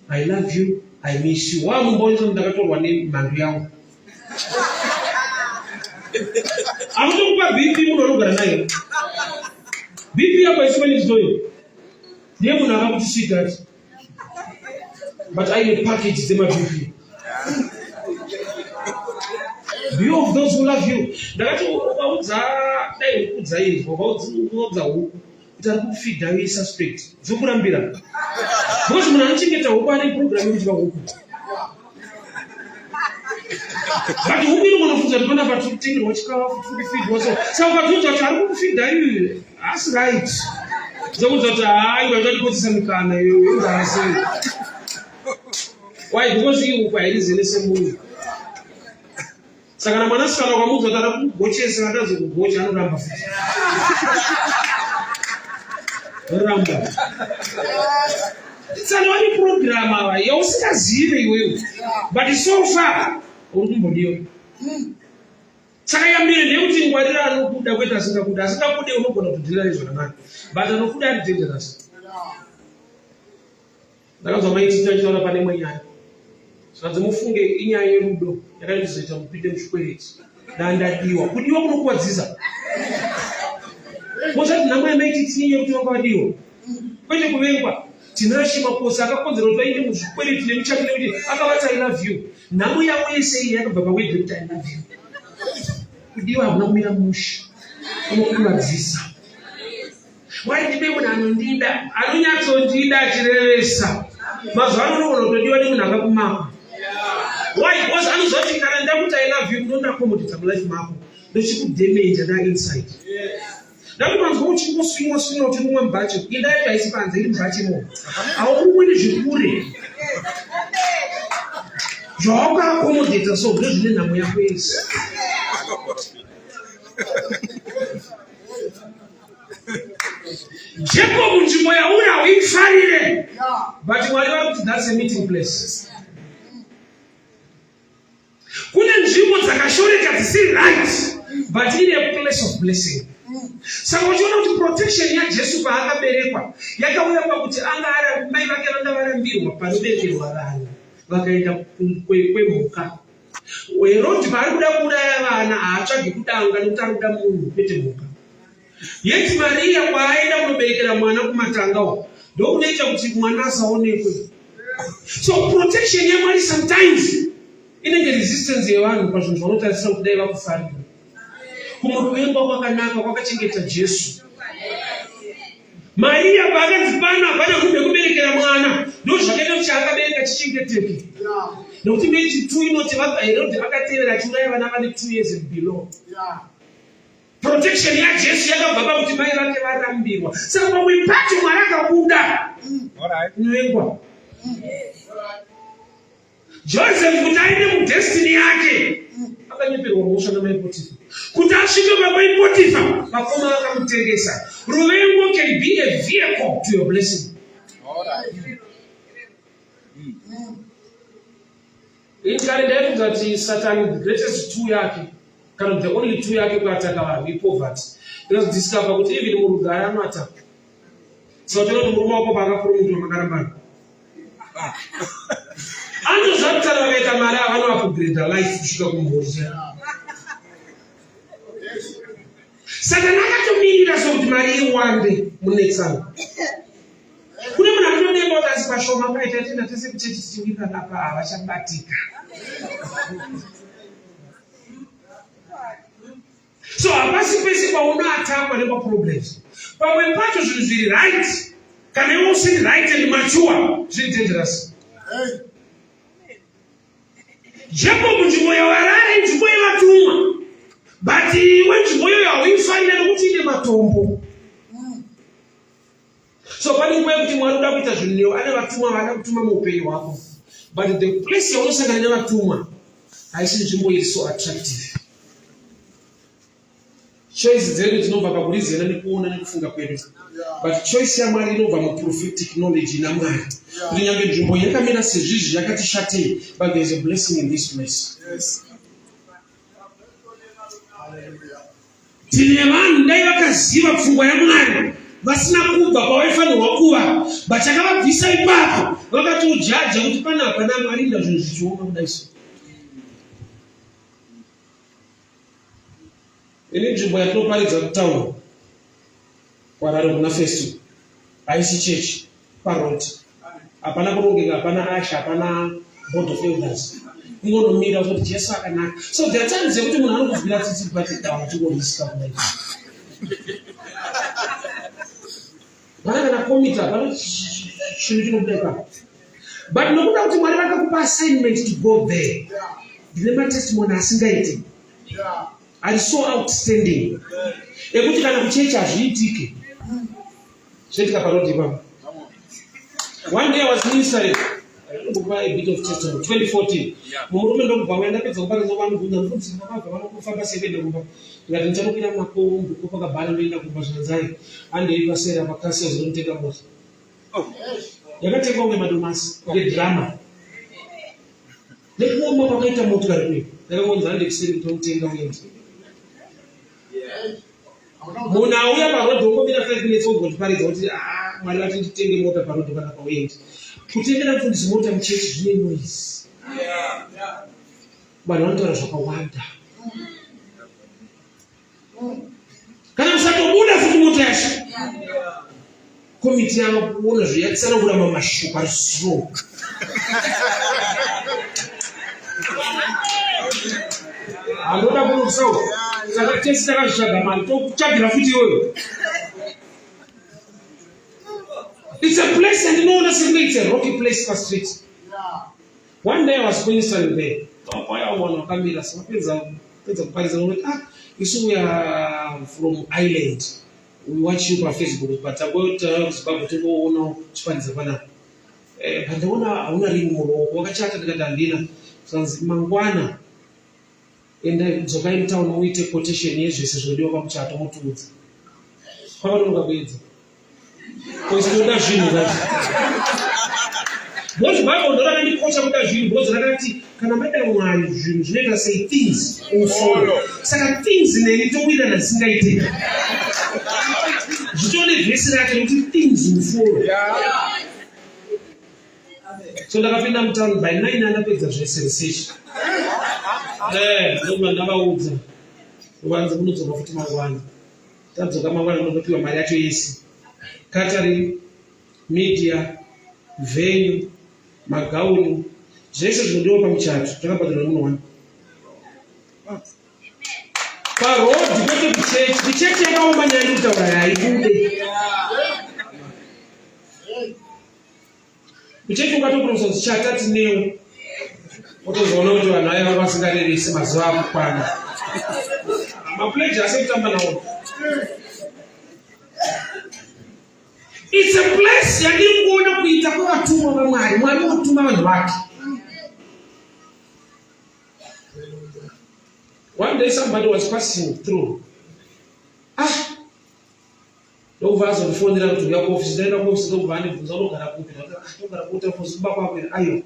I love you, I miss you. Wamumbonza ndakatorwa nemhandu yangu. Akutokupa BP munhu anogara naye. BP yako haisifani chizoyo. Ndiye munhu akakuti sweetheart. But I need package dzemaBP. Beware of those who love you. Ndakati ukaudza dai ukudza izvo, ukaudza huku kuti ari kufidha we suspect. Dzokurambira. Because munhu anochengeta huku ane program yekuti vahuku. But huku inofanira kuti pana patiri kutengerwa chikafu kufidwa so. Saka ukatudza kuti ari kufidha iwe asi right. Dzokudza kuti hayi vachatipotsisa mikana iwe ndasi. Why? Because you huku hairizenese munhu. Saka na mwanasikana ukamudza kuti ari kugochesa andazo kugocha anoramba futi. Ramba. It's a new program yausingazive iwewe. But so far uri kumbodiwa. Saka yambire ndekuti ngwarira anokuda kwete asingakuda. Asingakude unogona kudhira zvakanaka. But anokuda ari dangerous. Ndakanzwa maiti taitaura pane imwe nyaya. Saka mufunge inyaya yerudo yakaizoita mupinde muchikwereti. Ndandadiwa. Kudiwa kunokuwadzisa. Mozati namwe maiti tinye kuti wakadiwa. Kwete kuvengwa. Tinashe makosa akakonzera kuti vaende muzvikwereti nemuchakire kuti akavati I love you. Nhamo yavo yese iyi yakabva pawedhe kuti I love you. Kudiwa hakuna kumira musha. Unokuwadzisa. Wai ndibe munhu anondida, anonyatsondida achirevesa. Mazuva ano unogona kutodiwa nemunhu akakumapa. Why? Because anozoti kana ndakuti I love you ndondakomodedza mulife mako. Ndochikudamage that inside. Ndakumanzwa uchingoswingwa kuti rumwe mbacho. Inda yacho haisi panze iri mbacho imomo. Haumwe nezvikure. Zvawakakomodedza so ndozvine nhamo yako yese. Jacob nzvimbo yauri hauifarire. But Mwari vari kuti that's a meeting place. Kune nzvimbo dzakashoreka dzisiri right, but in a place of blessing. Saka uchiona kuti protection yaJesu paakaberekwa yakauya pakuti anga ari mai vake vanga varambirwa panoberekerwa vanhu vakaenda kwemhuka. Herodi paari kuda kuuraya vana haatsvagi kudanga nekuti ari kuda munhu kwete mhuka. Yeti Maria kwaaenda kunoberekera mwana kumatangawo ndokunoita kuti mwana asaonekwe. So protection yaMwari sometimes inenge resistance yevanhu pazvinhu zvanotarisira kuti dai vakufarira. Kumuruvengo kwakanaka kwakachengeta Jesu. Maria paakati pana hapana kunge kuberekera mwana ndozvakaita kuti akabereka chichengeteke. Nokuti mechi 2 inoti Herodi akatevera achiuraya vana vane 2 years and below. Protection yaJesu yakabva pakuti mai vake varambirwa. Saka pamwe pacho Mwari akabuda inowengwa. Joseph kuti aende mudestiny yake akanyeperwa mhosva namai Potifa. Kuti asvike pamai Potifa vakoma vakamutengesa. Ruvengo can be a vehicle to your blessing. In Karen that Satan the greatest tool yake, kind of the only tool yake kuataka vanhu poverty. Let's discover kuti even murugara anata. So tino muruma wako pakakuru muntu makarambana. Ando zvakutara vakaita mari avano upgrade life kusvika kumhuri. Saka nakatomirira sokuti mari iwande munetsana. Kune munhu anotonemba kuti asi pashoma paita tenda tese kuchechi tichiwira napa havachabatika. So hapasi pese paunoatakwa nemaproblems. Pamwe pacho zvinhu zviri right kana iwe usiri right and mature zviri dangerous. Jacob nzvimbo yawarara inzvimbo yevatumwa, but iwe nzvimbo iyoyo hauifanira nokuti ine matombo. So pane nguva yekuti Mwari uda kuita zvinhu newe ane vatumwa vaada kutuma muupenyu hwako, but the place yaunosangana nevatumwa haisi nzvimbo iri so attractive. Choice dzedu dzinobva pakurizana nekuona nekufunga kwedu, but choice yaMwari inobva muprophetic knowledge naMwari. Kuti nyange nzvimbo yakamira sezvizvi yakati shatei, but there is a blessing in this place. Tine vanhu dai vakaziva pfungwa yaMwari vasina kubva pawaifanirwa kuva, but akavabvisa ipapo vakatojaja kuti pana hapana Mwari nda zvinhu zvichioma kudaiso. Ini nzvimbo yatinoparidza kutaura kwararo kuna Festu haisi church parod, hapana kurongeka, hapana asha, hapana board of elders, kungonomira kuti Jesu akanaka. So there are times yekuti munhu anokubvira tsitsi pati dawa chikorisika kudai. Vana kana komita pano chinhu chinobudeka. But nokuda kuti Mwari vakakupa assignment to go there, ndine matestimony asingaiti. Are so outstanding. Ekuti kana kuchecha hazviitike. Zviitika parodi ipapo. One day I was ministering. I don't know a bit of testimony. 2014. Murume ndokubva wenda pedza kuparidza vanhu kunza mfundisi vakabva vanokufamba 7 rumba. Ndikati ndichanokwira makombo kopakabhara ndoenda kumba zvanzai. Andeivasera pakasi zvinotenga mota. Yakatengwa kunge madomasi, kunge drama. Nekuoma pakaita motikari kweyo. Ndakangonza handekuseri kuti unotenga uende. Munhu auya parodhi wongomira 5 minutes wogotiparidza kuti Mwari vati nditenge mota parodhi panapa uende. Kutengera mfundisi mota muchechi zvine noise. Vanhu vanotaura zvakawanda. Kana musatobuda futi mota yacho. Komiti yavo kuona zviyatsanangura mamashoko ari slow. Anoda kurusawo. Saka tesi takazvishaga mari tokutsvagira futi iyoyo. It's a place and no one it's a rocky place for street. One day I was ministering there. Wakamira sapedza kuparidza kuti isu we are from Ireland. We watch you on Facebook, but about Zimbabwe toona chiparidza panapa. Pandaona hauna ringi muruoko wakachata ndikati handina. Sanzi mangwana enda kudzoka mutauni uite quotation yezvese zvinodiwa pamuchato mutuudza. Kwakatonga kuedza. Koisitoda zvinhu zvacho. Mozvibhaibheri ndorana ndakakosha kuda zvinhu bhozi rakati kana mada mwari zvinhu zvinoita sei things ufolo saka things neni towirirana zvisingaitika zvitone vhesi rake kuti things ufolo so ndakapinda mutauni by 9 andapedza zvese research ndokuva ndavaudza uvanze munodzoka futi mangwana tadzoka mangwana ndotopiwa mari yacho yese catering media venue magauni zvese zvinodiwa pamuchato takabhadharwa muno parodhi kwete kuchechi yakaoma nyaya kutaura haibude kuchechi ukatoprofesa kuti chatati newo otozoona kuti vanhu aiva vasingarerese mazuva akukwana mapleji asi kutamba nawo. It's a place yandingoona kuita kwavatumwa vamwari mwari otuma vanhu vake. One day somebody was passing through. Ndobva azondifonera kuti uya kuofisi ndaenda kuofisi ndobva andibvunza unogara kupi ndogara kuita kuziba kwako ere aiyo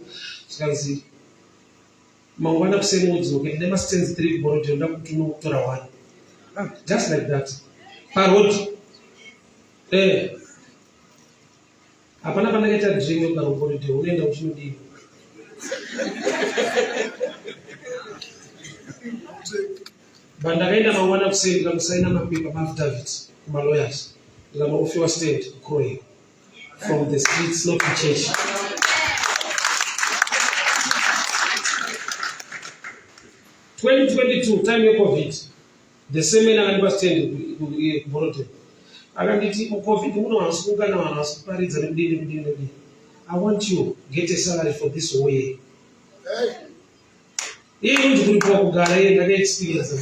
zvikanzi mangwana kuseni udzoke ndine masitenzi 3 kuborodhero ndakutuma kutora 1 just like that parodi hapana panakaita dream yokugara kuborodhero unoenda uchinodini bandakaenda mangwana kuseni ndikamusaina mapepa maafidavit kumalawyers ndikamaofiwa state kucroy from the streets not to church. Time of COVID, the same man akanipa stand kuborodhero akanditi COVID munowanzukana vanhu vasikuparidza nekudini. I want you get a salary for this whole year. Iye unzi kuripa kugara iye ndane experience.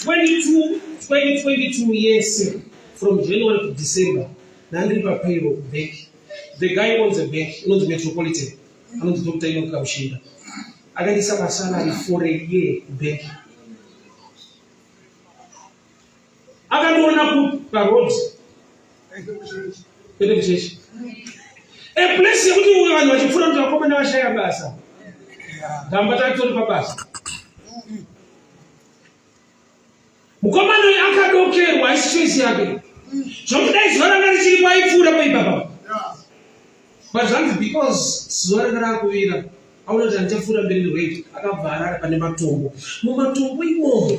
2022 years from January to December nandiri payroll bank. The guy owns a bank, owns Metropolitan. Anonzi Dr. Enoch Kamushinda. Akandisa masalary for a year bank. Akandiona kuparodi. Kwete kuchechi. A place yekuti vanhu vachifuna kuti vakomana vashaya basa. Ndamba tatori pabasa. Mukomana uyu akadokerwa haisi choice yake. Zvokudai zuva ranga richiri paipfuura paipapa. But that's because zuva ranga rakuvira. Auna kuti andichapfuura mberi rwake akabva arara pane matombo. Mumatombo imomo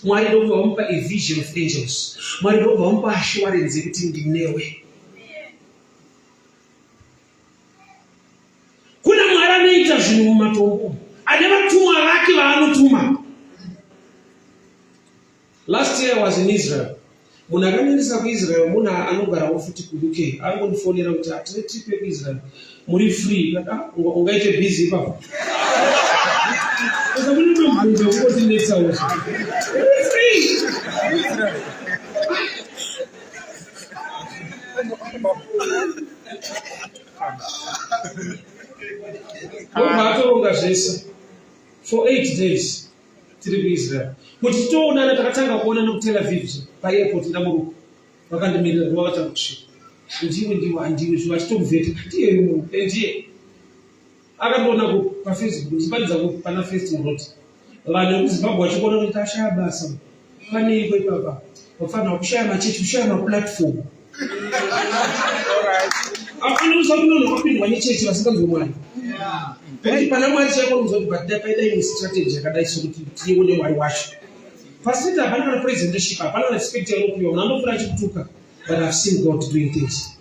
Mwari ndobva vamupa a vision of angels. Mwari ndobva vamupa assurance yekuti ndinewe. Kuna Mwari anoita zvinhu mumatombo. Ane vatumwa vake vaanotuma. Last year I was in Israel. Munhu akanendesa kuIsrael munhu anogarawo futi kuUK angondifonera kuti atine trip yekuIsrael muri free ungaite busy ipapo saka munombvunza kungotinetsa uso free ndobva atoronga zvese for 8 days tiri kuIsrael kuti toonana takatanga kuonana kutelevhizheni paairport ndamuruka vakandimirira ndovakatanga kusvika ndiwe zviva chitokuvheta ndiye munhu ndiye akandiona pafacebook ndichiparidza pana first road vanhu vekuzimbabwe vachikuona kuti tashaya basa paneiko ipapa vafanira kushaya machechi kushaya maplatform anoza kunono kwapindwa nechechi vasinganzwe Mwari kuti pana Mwari chaikonoza kuti but paidai strategy yakadai sokuti tione Mwari wacho pasita hapana representation hapana respect yanopiwa munhu andofuna achikutuka but I've seen God doing things.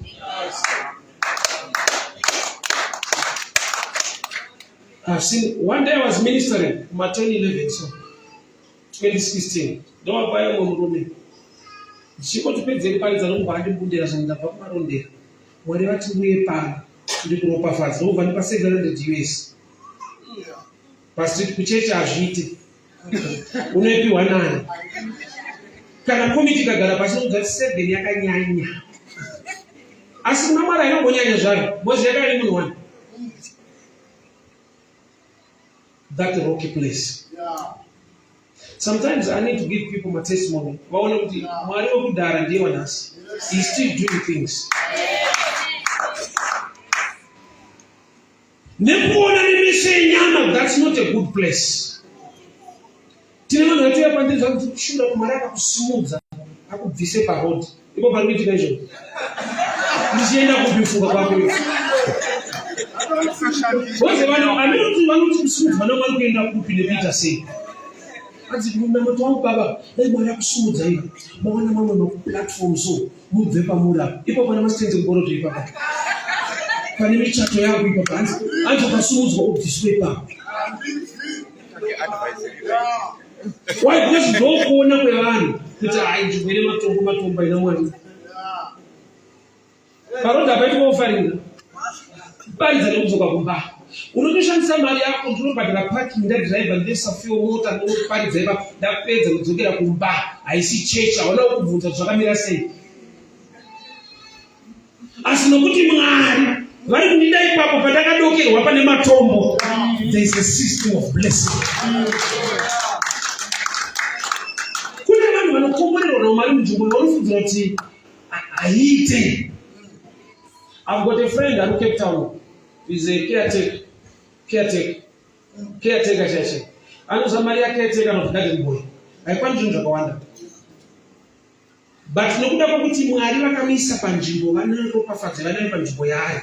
I've seen one day I was ministering in 2011 so 2016 ndovabaya mwe murume ndichingoti pedzeri paridza ndomubva andimbundira zvandabva kumarondera Mwari vati uye pano ndiri kuropafadza ndobva ndipa 700 US pastreet kuchechi hazviite unoipiwa 9 kana komiti ikagara pasi nokudza 7 yakanyanya asi kuna Mwari inongonyanya zvaro bozi yakairi munhu 1 that rocky place. Sometimes I need to give people my testimony. Vaone kuti Mwari wekudhara ndiye wanasi. He's still doing things. Nekuona nemise nyama, that's not a good place. Tine vanhu vatuya pandiri kuti kushura kumari akakusimudza akubvise parodi. Ipo pari kuitika izvo. Ndichienda kubifuka kwako. Boze vanoti kusimudza vanomari kuenda kupi nepita sei. Ati munamoto wangu baba, dai mwari akusumudza iva. Mawana mamwe maplatform so, mubve pamura. Ipo pana masitenze kuboroto ipapa. Pane michato yangu ipapa. Anzi ukasumudzwa ubviswe ipapa. Why? Because ndokuona kwevanhu kuti ndibwere matombo ina mwari. Parodha paiti Muparinga. Paridza nekudzoka kumba. Unotoshandisa mari yako ndinobhadhara parking ndadhiraivha ndesafiwo mota ndinoparidza ipa ndapedza kudzokera kumba. Haisi chechi, hauna kubvunza kuti zvakamira sei. Asi nokuti Mwari vari kundida ipapo pandakadokerwa pane matombo. There is a system of blessing. Kune vanhu vanokomborerwa naMwari munzvimbo vanofundzira kuti aite. I've got a friend at Cape Town. He's a caretaker church. Anoza mari caretaker of garden boy. Haikwanzi zvinhu zvakawanda. But nokuda kwokuti Mwari vakamisa panzvimbo vanoropafadza vanayo panzvimbo yaari.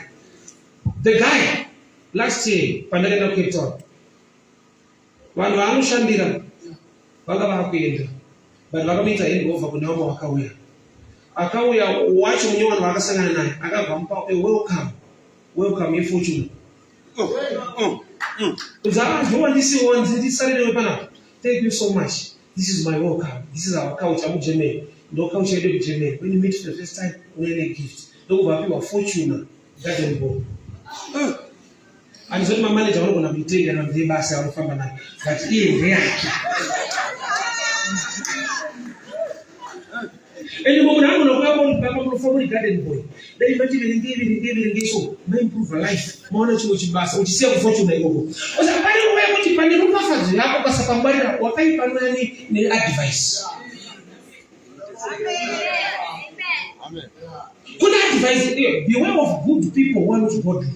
The guy last year pandakaenda Cape Town. Vanhu vaanoshandira vanga vakuenda. But vakamuita handover kune vamwe vakauya. Akauya wacho mune vanhu vakasangana naye akabva mupa welcome yefortune. Thank you so much. This is my welcome. This is our couch. I'm German. No couch here to German. When you meet for the first time, we need a gift. Don't go back to fortune. Garden boy. And so my manager was going to be taken and the boss out of family. But he reacted. And the moment I'm going to go for garden boy. They imagine giving so may improve life. More than what boss, which is a fortune. I was a very way what you find in the lack of somebody. What I find advice. Amen. Could I advise you? Beware of good people who want to go. Could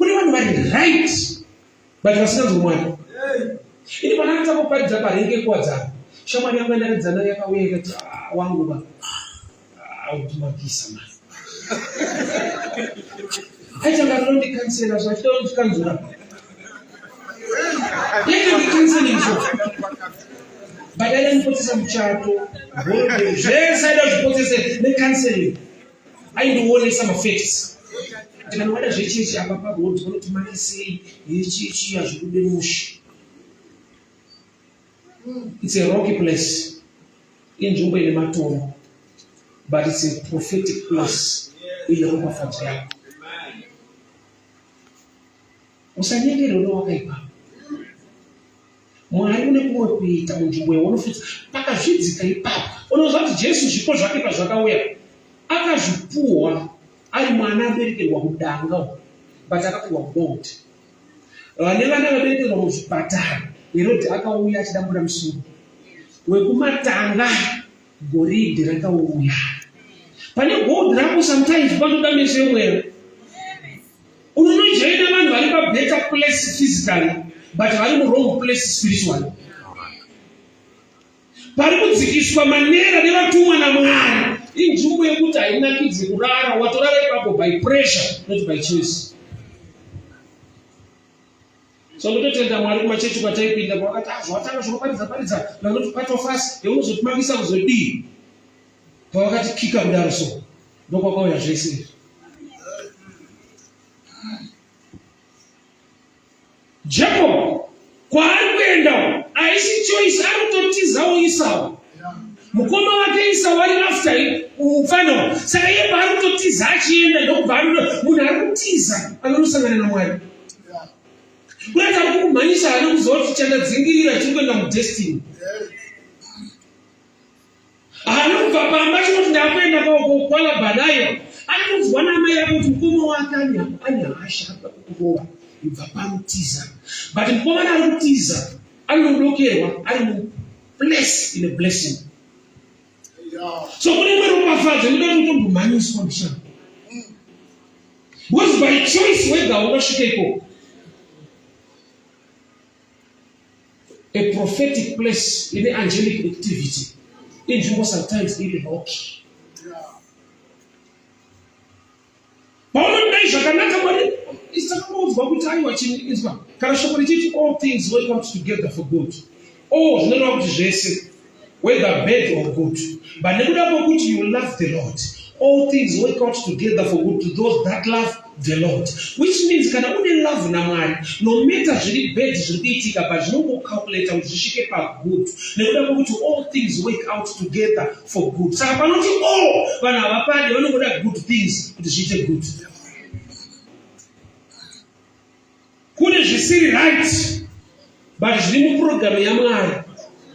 you want to right? But you are still one. If you want to go back to the quarter, Shama Yamana Zanaya away at Wanguba. Out my piece. I don't know the cancer, so I don't cancel. They can be cancelling so. But I didn't put some chart. Yes, I don't put the cancelling. I do only some effects. I don't know what a church Papa would to money say, church as you do mush. It's a rocky place in Jumbe Maton, but it's a prophetic place in the Ropa Fajia. Usanyenge no wakaipa. Mwari unekuopita munzvimbo yaunofudza pakazvidzika ipapo. Unoziva kuti Jesu zvipo zvake pazvakauya akazvipuhwa ari mwana aberekerwa kudanga, but akapuhwa gold. Vane vana vaberekerwa muzvipatara, Herode akauya achidambura musoro. Wekumatanga goridhe rakauya. Pane gold rapo sometimes panoda meso emweya. Unonojaina vanhu vari pa-better place physically, but vari mu-wrong place spiritually. Pari kudzikiswa manera nevatumwa naMwari. Inzvimbo yekuti hainakidzi kurara, watorara ipapo by pressure, not by choice. So ndototenda Mwari kumachechi kwataipinda kwakati zvawatanga zvinoparidza vanoti part of us yeunozotimangisa kuzodii. Pavakati kika kudaro so ndokwakauya zvese. Jacob kwaari kuenda haisi choice, anototizawo Esau. Mukoma wake Esau ari after ufano. Saka iye paanototiza achienda ndokubva munhu ari kutiza anonosangana naMwari. Kuita kumhanyisa ari kuziva kuti chandadzingirira chiri kuenda mudestiny. Anobva pamba chinoti ndakuenda kwala Bhanayo. Anonzwa namai yake kuti mukoma wake ane hasha kurova. Ibva pamutiza. But mukoma ari kutiza anodokerwa ari place in a blessing. So kune mwe ropafadza ndoda kuti umbomhanyiswa mushando. Because by choice whether ungasvikeiko. A prophetic place in the angelic activity. In Jumbo sometimes even okay. It's about what we tell you watching is one. Can I show you all things will come together for good? Oh, no, not Jesus, whether bad or good. But never good, you love the Lord. All things work out together for good to those that love the Lord. Which means can only love Namari. No matter really bad, really but no calculate out good. Never good to all things work out together for good. So I'm not all, but our party, we know good things, but it's good. Couldn't you see right? But it's the program Yamar.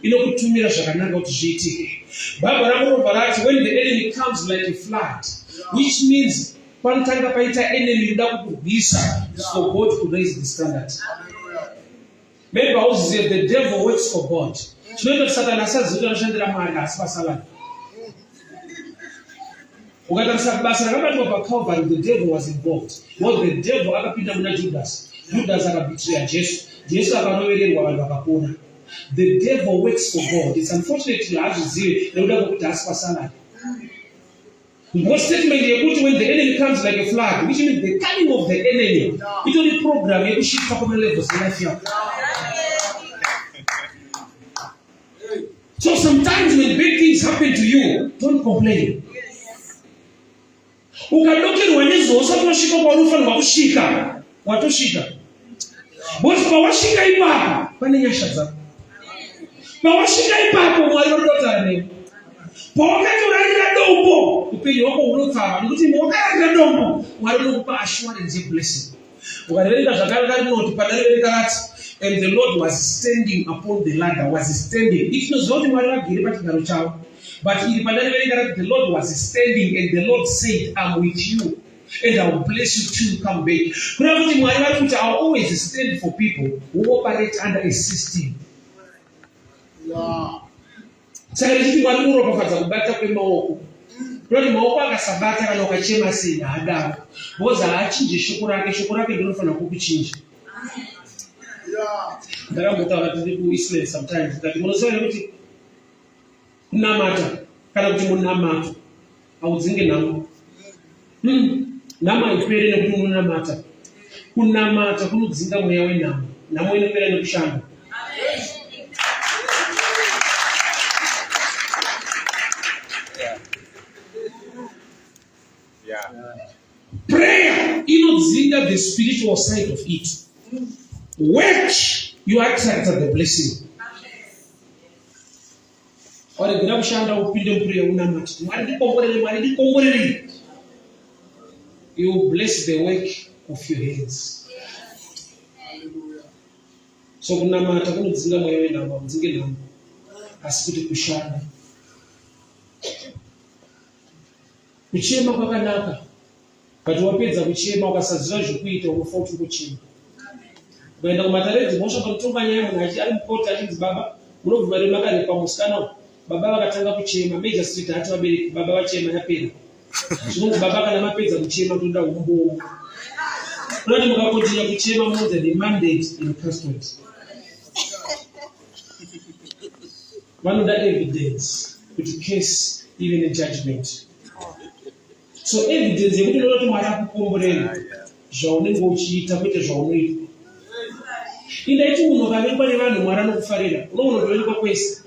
You know, to me, when the enemy comes like a flood, which means Pantanga Paita enemy without visa for God to raise the standard. Maybe I was say the devil works for God. The devil was involved. What the devil Judas. Judas betrayed Jesus. The devil works for God. It's unfortunately as you see, they would have put us for salad. What statement they put when the enemy comes like a flood, which means the coming of the enemy. It only program you shift up on levels in life here. So sometimes when big things happen to you, don't complain. Ukadokeni wanyezo usatoshika kwa rufa na kushika. Watoshika. But pawashika ipapa, pane nyasha zako. Pawashika ipapa mwalodotane. Pawakati unalira dombo, upeni wako unotawa. Nikuti mwakati dombo, mwalodokupa assurance and blessing. Ukadeleka zakala not padaleka lati. And the Lord was standing upon the ladder, was standing. It was not mwalira gire pati garochao. But the Lord was standing and the Lord said, I'm with you. And I will bless you till you come back. I always stand for people who operate under a system. Wow. So I think one more of us are better than Moko. Brother Moko has a better and Okachema say, Adam. Was a change, Shukuraki, don't find a cookie change. There are more Israel sometimes that was everything. Namata, Karabu Namata. I was thinking now. Nama ipere na kununa mata. Kuna mata kunuzinga mwewe nama. Na mwewe pere na kushamba. Yeah. Prayer inozinga the spiritual side of it. Work, you attract the blessing. Ore gira kushanda upinde prayer una mata. Mwali komborele. You will bless the work of your hands. Hallelujah. So kuna mata kunuzinga mwewe nama, mzinge nama. Asikuti kushanda. Kuchema kwakanaka. Kati wapedza kuchema ukasazira zvikuita unofa kuchema. Kuenda kumataredzi mosha pamutumba nyaya munhu ari mukoti achinzi baba munobva vari makare pamusikana baba vakatanga kuchema Major Street hati vabereki baba vachema yapera. Zvinonzi baba kana mapedza kuchema toda umbomo. Unoti mukakontinua kuchema more than the mandate in custody. Vanoda evidence kuti case even in judgment. So evidence yekuti unoda kuti Mwari akukomborera zvaunenge uchiita kwete zvaunoita. Indaiti munhu akaverekwa nevanhu Mwari anokufarira. Unoona kuverekwa kwese.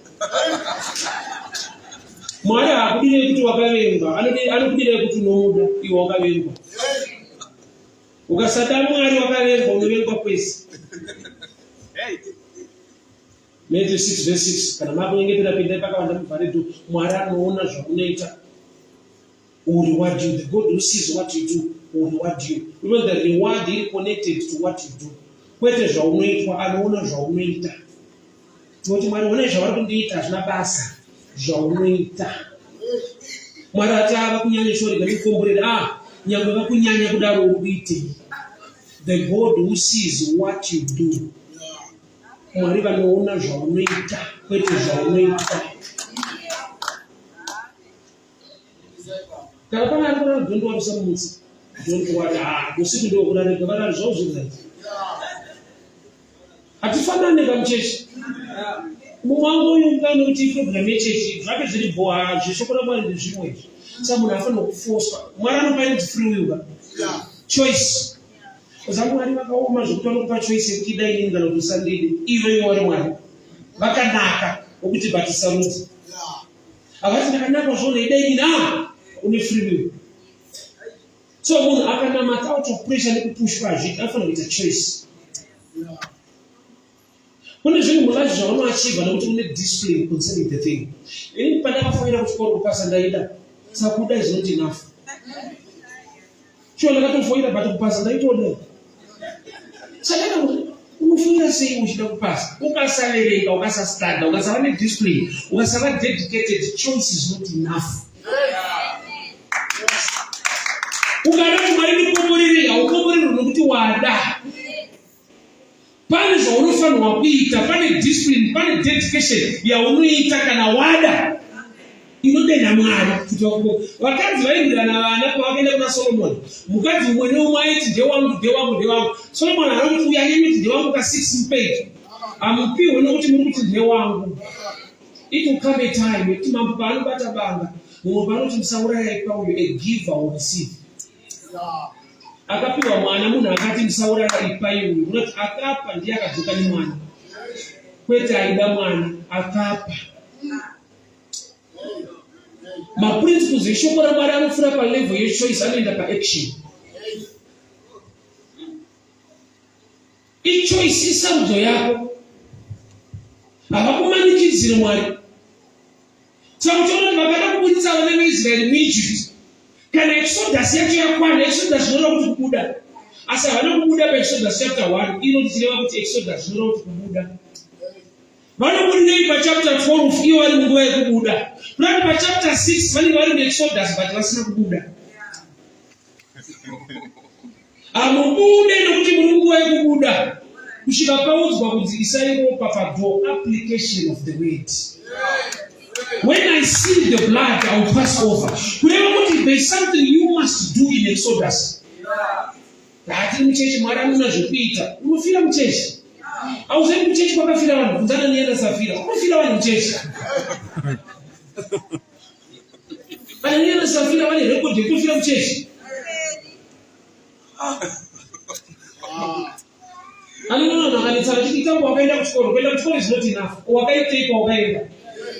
Mwari haakudire kuti wakaverengwa, anokudire kuti unomuda iwe wakaverengwa. Ukasada Mwari wakaverengwa unoverengwa kwese. Matthew 6:6 kana makunyengetera pinda pakawanda mubharedho Mwari anoona zvaunoita. Will reward you. The God who sees what you do will reward you. Even the reward is connected to what you do. Kwete zvaunoitwa anoona zvaunoita. Kuti Mwari une zvavari kundiita zvina basa zvaunoita. Mwari atava kunyanya shori ngamikomborera nyangwe vakunyanya kudaro uite. The God who sees what you do. Mwari vanoona zvaunoita kwete zvaunoita. Kana pana ari kuna gondo warusa mutsi Don't worry, usiku ndio kunareka bana zozunza. Atifanane kama mcheshi. Mwangu uyu ngano kuti program yechechi zvabe zviri boha zvishokora mwari ndizvimwe. Saka munhu afana kuforce. Mwari anopa kuti free will. Choice. Ozangu mwari vakaoma zvokuti vanokupa choice yekuti dai nini kana kuti usandidi. Iwe wari mwari. Vakanaka ukuthi batisarudze. Avati ndakanaka zvone dai nini une free will. So munhu akanamata out of pressure nekupushwa zviti afana kuita choice. Kune zvinhu mulazi zvaunoachiva nokuti une discipline concerning the thing. Ini pandakafanira kuchikoro kupasa ndaida. Saka kuda is not enough. Sure ndakatofoira but kupasa ndaitoda. Saka unofungira sei uchida kupasa? Ukasaverenga, ukasastanda, ukasava nediscipline, ukasava dedicated, choice is not enough. Ukada kumari nikomborerera, ukomborerera nokuti wada. Pane zvaunofanirwa kuita, pane discipline, pane dedication yaunoita kana wada. Inodenda Mwari kuti vakadzi vaindirana vana pavakaenda kuna Solomoni. Mukadzi umwe neumwe aiti ndewangu. Solomoni anokuti uya nemiti ndewangu ka6 mpage. Amupiwe nokuti muri kuti ndewangu. It will come a time yekuti mambo paanobata banga, mumwe panoti musaurayai pauyu, a giver will receive. Akapiwa mwana munhu akati musaurayai pauyu, unoti akapa ndiye akadzoka nemwana. Kwete aida mwana, akapa. Maprinciples eshoko raMwari anofura palevel yechoice anoenda paaction. Ichoice isarudzo yako. Havakumanikidzire Mwari. Saka uchiona kuti vakada kubudisa vana veIsraeri muIjipiti. Kana Exodus yacho yakwana, Exodus zvinoreva kuti kubuda. Asi havana kubuda paExodus chapter 1, inotireva kuti Exodus zvinoreva kuti kubuda. Vanobudei pachapter 12 iyo vari munguva yekubuda. Kurati pachapter 6 vanenge vari muExodus but vasina kubuda. Amubude nokuti muri munguva yekubuda. Kusvika paudzwa kuti isairopa padoor, application of the word. When I see the blood, I will pass over. Kureva kuti there is something you must do in Exodus. Hati muchechi Mwari amuna zvekuita. Unofira muchechi. Auzendi muchechi kwakafira vanhu, kunzana nienda safira. Unofira vanhu muchechi. Kana nienda safira vane record yekufira muchechi. Anoona nakanitsara kuti itangu wakaenda kuchikoro, kuenda kuchikoro is not enough. Wakaitepa wakaenda.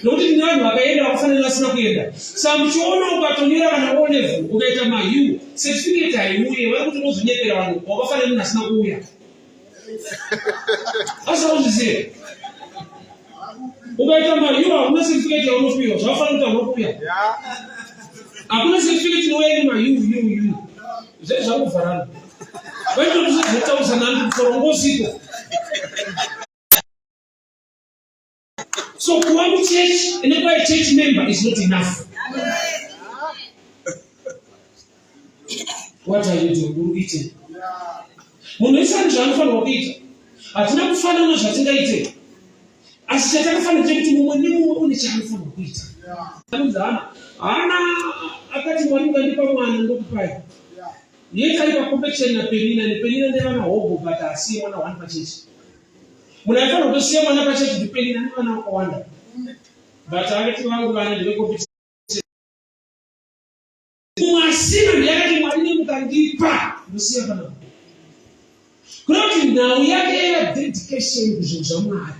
Nokuti ni vanhu vakaenda vakafanira vasina kuenda. Saka muchiona ukatonyera kana O-level, ukaita ma-U, certificate haiuye, vari kuti unozonyepera vanhu, wakafanira munhu asina kuuya. Asa uzviziva. Ukaita ma-U, hakuna certificate yaunopiwa, zvakafanira kuti hauna kuuya. Hakuna certificate inouya nema-U. Zvakuvharana. Vaitotuzvitaudza nani kurongosiko. So kuva muchechi inekuva a church member is not enough. What are you doing? Uri kuite. Munhu wese ane zvaanofanirwa kuita. Hatina kufanana zvatingaite. Asi chatakafanira kuti mumwe nemumwe une chaanofanirwa kuita. Hana akati Mwari ngandipa mwana ndokupai. Yekaipa competition na Penina, nePenina ndevana hobo but asiye mwana wani pachechi. Munhu aifanira kutosiya mwana pachechi kuti Penina nevana vakawanda. But akati vangu vana ndeve competition. Mwasina ndiyakati Mwari nemukandipa ndosiya panapa. Kuti nhau yake ina dedication kuzvinhu zvaMwari.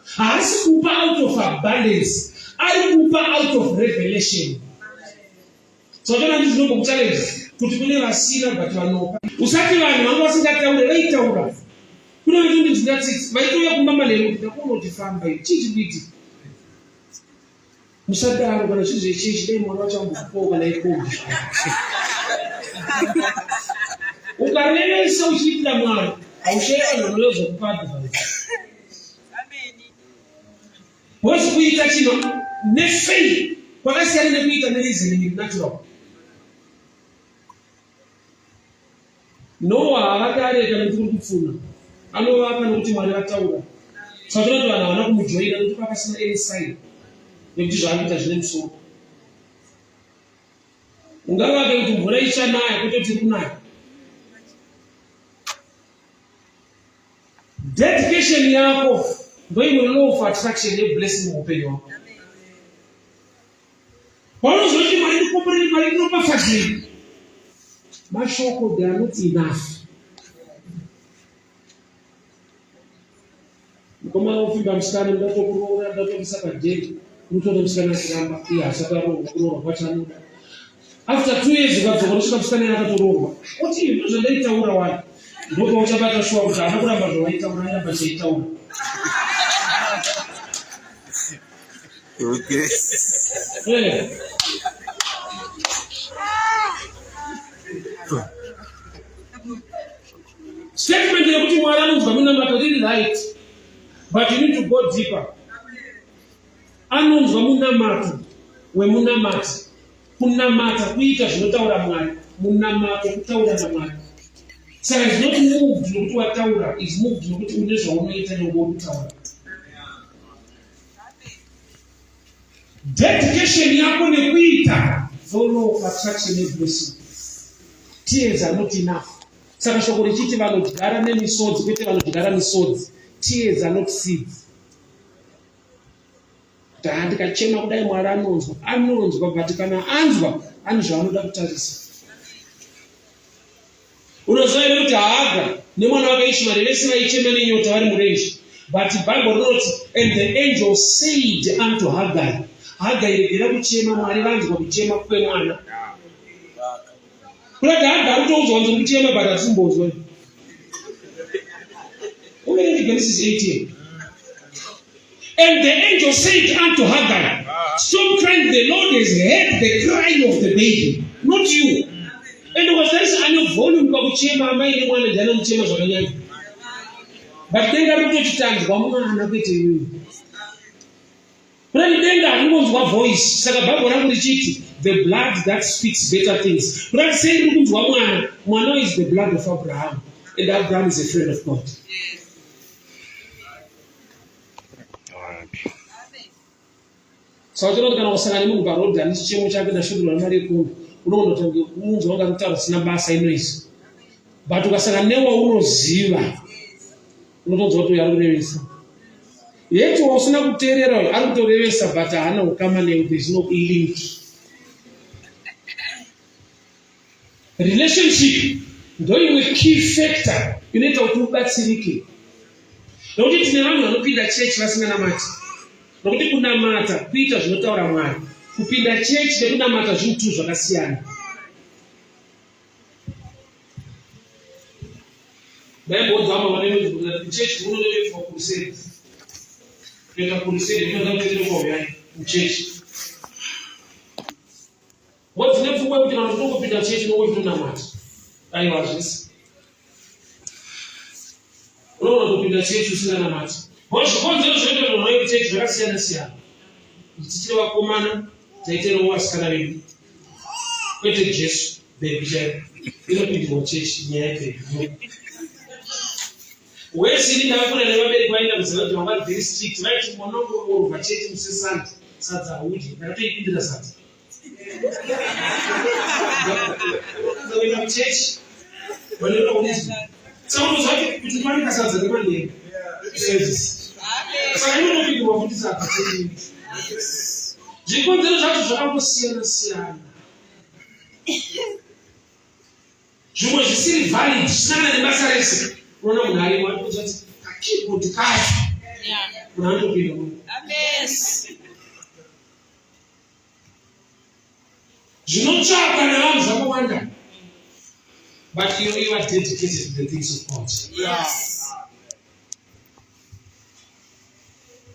Haasi kupa out of abundance, ari kupa out of revelation. So kana ndizvinobo kuchallenge kuti kune vasina but vanopa. Usati vanhu vanga vasingataure vaitaura. Kune vanhu ndingati vaitouya kumama lero kuti ndakunotifamba ichi chiditi. Musadaro kana chinhu chechechi dai mwana wacho ambokupawo kana ikombi. Ukarevesa uchiitira Mwari, haushaya vanhu vanolezwa kupa advice. Wesi kuita chino nefaith kwakasiyana nekuita nereasoning natural. Noah havatareka nekuti kuri kupfuna. Anovapa nokuti Mwari vataura. Saka tinoti vanhu havana kumujoina nokuti pakasina any sign nekuti zvaari kuita zvine musoro. ungavake kuti mvura ichanaya kutoti kunaya. Dedication yako ndio ino law of attraction ye blessing upenyu wako. Paulo zoti mali kukomborera mali inopafadzira. Mashoko they are not enough. Kama ufimba msikana ndatokuroora ndatokusaka jeti unotoona msikana asiramba iye asataroorwa kuroorwa kwachanoda. After 2 years ukabva kunosvika msikana akatoroorwa kuti ndo zvandaitaura wani ndopa uchabata shuwa kuti haana kuramba zvawaitaura airamba chaitaura. Okay. Statement yekuti Mwari anonzwa munamato riri right, but you need to go deeper. Anonzwa munamato wemunamati. Kunamata kuita zvinotaura Mwari. Munamato kutaura naMwari. Saka is not moved nokuti wataura, is moved nokuti une zvaunoita nokutaura. Dedication yako nekuita law of attraction and blessing. Tears are not enough. Saka shoko richiti vanodyara nemisodzi kwete vanodyara misodzi. Tears are not seeds. Ndikachema kudai Mwari anonzwa but kana anzwa ane zvaanoda kutarisa. Unoziva here kuti Haga nemwana wake Ishmaeri vese vaichema nenyota vari murenje. But Bible wrote, and the angel said unto Hagar, Hagar iregera kuchema, Mwari vanzwa kuchema kwemwana. Kulati Hagar utonzwa kuchema but hasimbonzwa. Umerendi Genesis 18. And the angel said unto Hagar, stop crying, the Lord has heard the cry of the baby, not you. And was there any volume kwa kuchema ambaye ni mwana jana mchema zvakanyanya. But denga rikutochitanzwa mwana kwete iwe. Kulati denga haringonzwa voice. Saka Bible rangu richiti the blood that speaks better things. Kulati sei rikunzwa mwana is the blood of Abraham. And Abraham is a friend of God. Saka kana wasangana munhu parodhi ane chichemo chake ndashudirwa nemari yekungu. Unoona kuti unonzwa wakataura sina basa inoisi. But ukasangana newaunoziva unotonzwa kuti ari kurevesa. Yeti wausina kuteerera ari kutorevesa but haana ukama newe, there is no link. Relationship ndo imwe key factor inoita kuti ubatsirike. Nokuti tine vanhu vanopinda chechi vasinganamati. Nokuti kunamata kuita zvinotaura Mwari. Kupinda chechi nekunamata zvinhu tu zvakasiyana. Bible dzama vanenge kuti chechi unonenge for crusade. Kuenda crusade inoda kuti ndikouya muchechi. Wadzine pfungwa kuti kana tokupinda chechi nokuitonamata. Aiwa zvisi. Unoona kupinda chechi usinganamati. Zvikonzero zvinoita kuti chechi zvakasiyana siyana. Tichiri vakomana taiterowo vasikana vedu. Kwete Jesu bebi chaipo. Inopindirwa chechi nyaya yepedu. Wesini ndakakura nevabereki vaenda kuziva kuti vanga very strict. Vaiti monongororwa chechi musesandi. Sadza haudi. Ndakatoipindira sadza. Ndakaenda kuchechi. Vanoenda kunezi. Saka unozva kuti kumanika sadza nemanhenga. Service. Saka inopindirwa kuti sadza chechi. Zvikonzero zvacho zvakangosiyana siyana. Zvimwe zvisiri valid zvisina nebasa rese. Unoona munhu arimo arikuudza kuti kakeyboard kacho. Munhu anotopinda munhu. Zvinotsvakwa nevanhu zvakawanda. But you are dedicated to the things of God.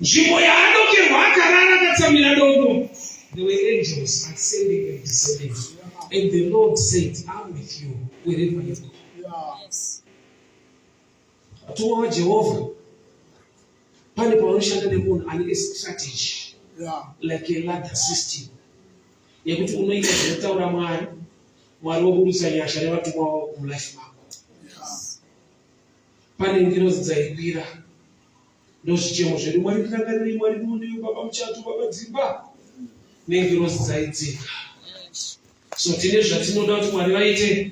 Nzvimbo yaanokerwa akarara akatsamira dombo. There were angels ascending and descending. And the Lord said, I'm with you wherever you go. Atuwa Jehovah. Pane panoshanda nemunhu ane strategy. Like a ladder system. Yekuti unoita zvinotaura Mwari. Mwari woburutsa nyasha nevatumwa vavo mulife mako. Pane ngirozi dzaibira. Ndozvichemo zvedu Mwari ndirangarirei, Mwari ndimuonei, Baba muchato, Baba dzimba. Nengirozi dzaidzika. So tine zvatinoda kuti Mwari vaite,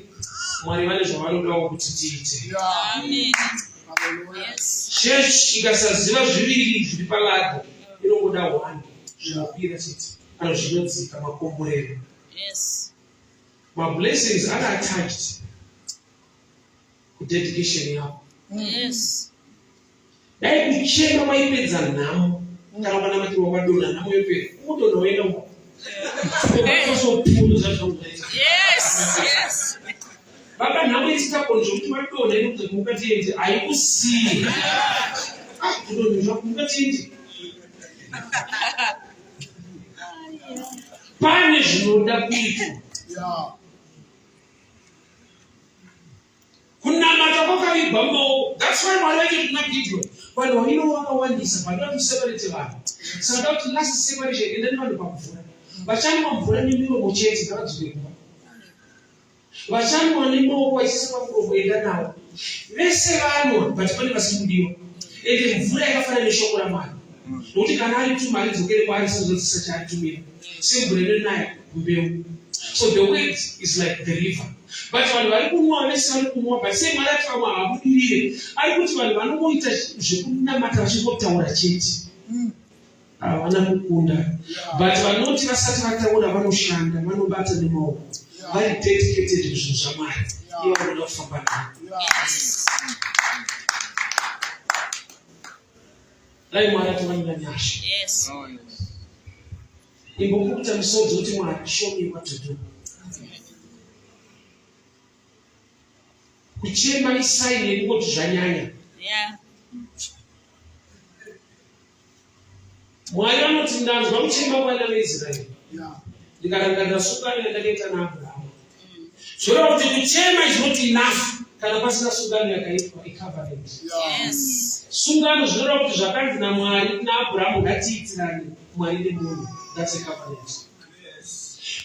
Mwari vane zvavanodawo kuti tiite. Amen. Church ikasaziva zviviri zviri paladhi inongoda one zvinopira chete kana zvinodzika makomborero. Yes. My blessings are attached to dedication yako. Yes. Dai kuchema maipedza nhamo kana kana mati wakadona nhamo yopera kudona waenda uko. Yes. Baba nhamo isitakonzva kuti madona inokuti mukatiende haikusiyi. Kudona zvakungatiende. Pane zvinoda kuitwa. Kunamata kwakavigwa mumaoko. That's why Mwari wacho kuna Gideon. Vanhu vaino vakawandisa vanoda kuseparate vanhu. Saka kuti last separation endani vanhu pamvura. Vachanwa mvura nemiromo chete ngavadzike kumba. Vachanwa nemaoko vachiisa pamuromo enda nawo. Vese vanwa but pane vasimudiwa. Ende mvura yakafanana neshoko raMwari. Nokuti kana ari tuma aridzokere kwaari sezvozisa chaaritumira. Semvura inonaya mbeu. So the word is like the river. But vanhu vari kunwa vese vari kunwa but sei Mwari ati pamwe haabudirire. Ari kuti vanhu vanongoita zvekunamata vachingotaura chete. Havana kukunda. But vanoti vasati vataura vanoshanda, vanobata nemaoko. Vari dedicated kuzvinhu zvaMwari. Ivo vanoda kufamba navo. Dai Mwari atiwanira nyasha. Yes. Imbokuita misodzi kuti Mwari show me what to do. Kuchema isaini yekungoti zvanyanya. Yeah. Mwari anoti ndanzwa kuchema kwana veIsraeri. Ndikarangarira sungano yandakaita naAbhurahama. Zvoreva kuti kuchema is not enough kana pasina sungano yakaitwa icovenant. Yes. Sungano zvinoreva kuti zvakanzi naMwari naAbhurahama ngatiitirane Mwari nemunhu. That's a covenant.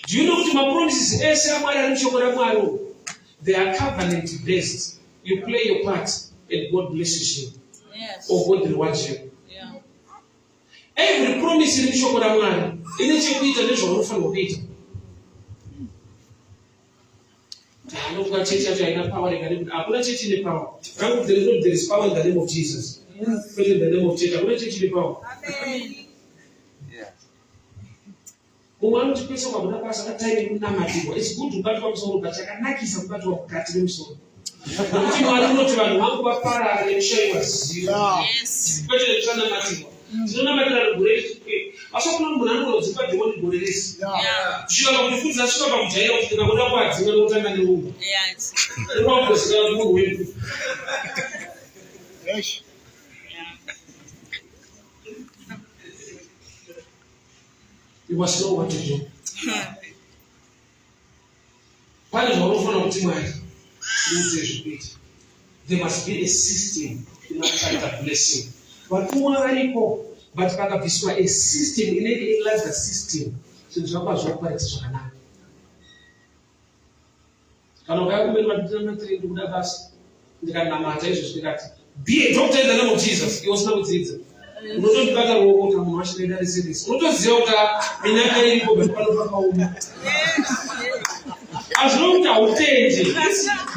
Do you know kuti mapromises ese aMwari ari mushoko raMwari? They are covenant based. You play your part and God blesses you. Yes. Or God rewards you. Yeah. Every promise in mushoko raMwari ine chekuita nezvaunofanirwa kuita. Anokuva chechi yacho haina power in the name. Hakuna chechi ine power. There is power in the name of Jesus. But in the name of church, hakuna chechi ine power. Amen. Mumwe anoti kwese kwabuda basa kataine kunamatirwa. It's good kubatwa musoro but chakanakisa kubatwa mukati memusoro. Nokuti Mwari unoti vanhu vangu vaparara nemishayiwa zivo. Yes. Kwete nekusanamatirwa. Tinonamatira rigore rechipiri. Asi kuna munhu anodzipa dhimoni gore rese. Kusvika pakundifundisa svika pakujaira kuti ndingakuda kuadzinga nokutanga neumwe. Yes. Ndinokuzika kuti munhu wedu. You must know what to do. Pane zvaunofanira kuti Mwari uite zvekuita. There must be a system inotsvaga blessing. Vatumwa varipo but pakabviswa a system inenge irilaza system. Zvinhu zvakwa zvakuparidza zvakanaka. Kana ukaya kumeni madinamatire ndikuda basa ndikanamata izvo ndikati be a doctor in the name of Jesus. Iwe usina kudzidza. Unotondibata ruoko kana munhu wachinoenda reservice. Unotoziva kuti minyaka iripo but pano pakaoma. Hazvino kuti hautendi.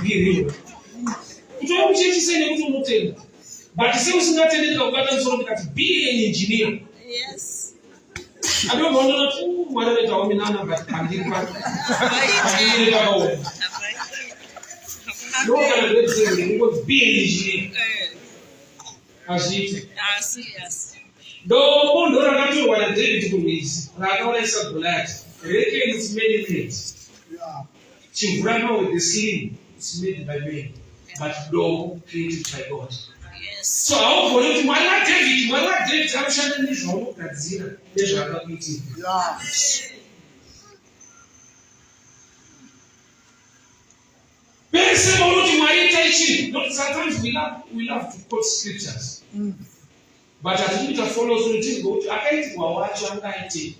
Ngiriwo. Kutora kuchechisei nekuti unotenda. But sei usingatendi ndikakubata musoro ndikati be an engineer. Yes. Andobvaona kuti Mwari anoitawo minana but handiri pano. Handiri pakaoma. Ndokana ndezenge ndingoti be an engineer. Hazviite. Yes. Ndobundo rakatorwa naDavid kurwizi rakaurayisa Goliath. Reckon it's many men. Chimvurama with the sling is made by men, but dog created by God. Yes. So haugoni kuti Mwari waDavid anoshanda nezvaunogadzira nezvaakakuitira. Pese vaunoti Mwari itai chinhu. Not sometimes we love to quote scriptures. But hatidi kuita follow through ngokuti akaitirwa wacho angaitei.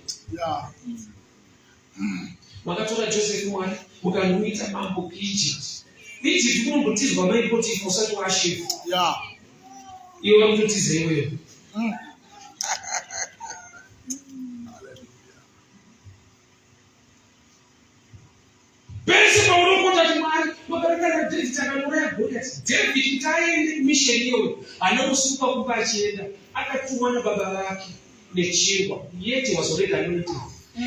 Makatora Joseph Mwari mukamuita mambo kuEgypt. Egypt kunombotizwa maipoti usati washefu. Iwe wakutotiza iwewe. Muparinga David akanora kuti David taende mission iyo anomusuka kuba achienda akatumwa nababa vake nechingwa yeti was already anointed.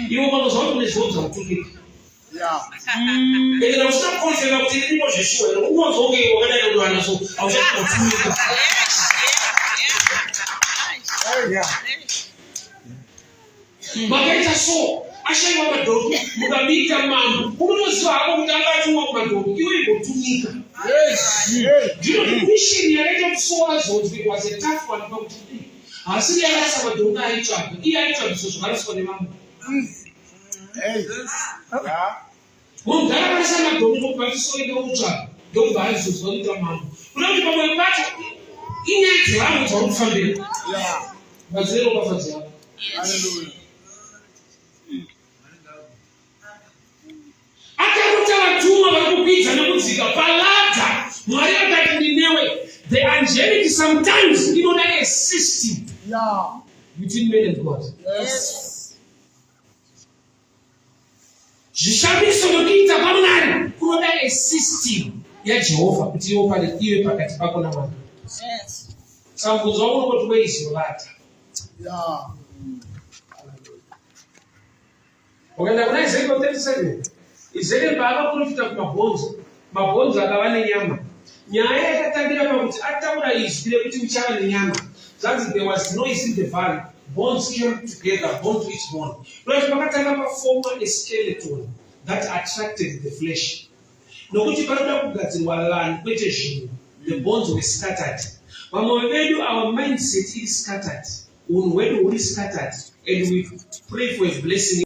Iwo vanozva kuti nezvozva kutukika. Ende usina konfirma kuti ndimo zveshuwa ero unozonge wakadai kuti wanaso auchakutumika. Makaita so ashaiwa madhoki mukabiita mambo unoziva hako kuti akatumwa kumadhoki iwe igotumika. Ndino mishini yakaita kusora zozvi was a tough one pakuti asi yarasa madhoki aitsvaga iye aitsvaga zvokaraswa nemambo. Munhu akarasa madhoki ndokubatisoi ndokutsvaga ndokubva aizozwa kuita mambo. Kuna kuti pamwe pacho inyaya dzevamwe dzaurikufambira vadzirero basa dzavo. Akaruta vatumwa vari kukwidza nekudzika paladha. Mwari akati ndinewe, the angelic sometimes inoda a system between men and God. Zvishambiso nokuita pamunari kunoda a system yaJehovha kuti iwe pakati pako navanhu. Sambudzo wako unoti weizolata. Ukaenda kuna Ezekiel 37, Ezekiel paakaprofita kumabhonzo akava nenyama. Nyaya yakatangira pakuti ataura izwi rekuti uchava nenyama. Zvanzi there was noise in the valley. Bones came together, bone to each bone. But pakatanga pafoma a skeleton that attracted the flesh. Nokuti panoda kugadzirwa land kwete zvinhu. The bones were scattered. Vamwe vedu our mindset is scattered. Unhu hwedu huri scattered. And we pray for a blessing.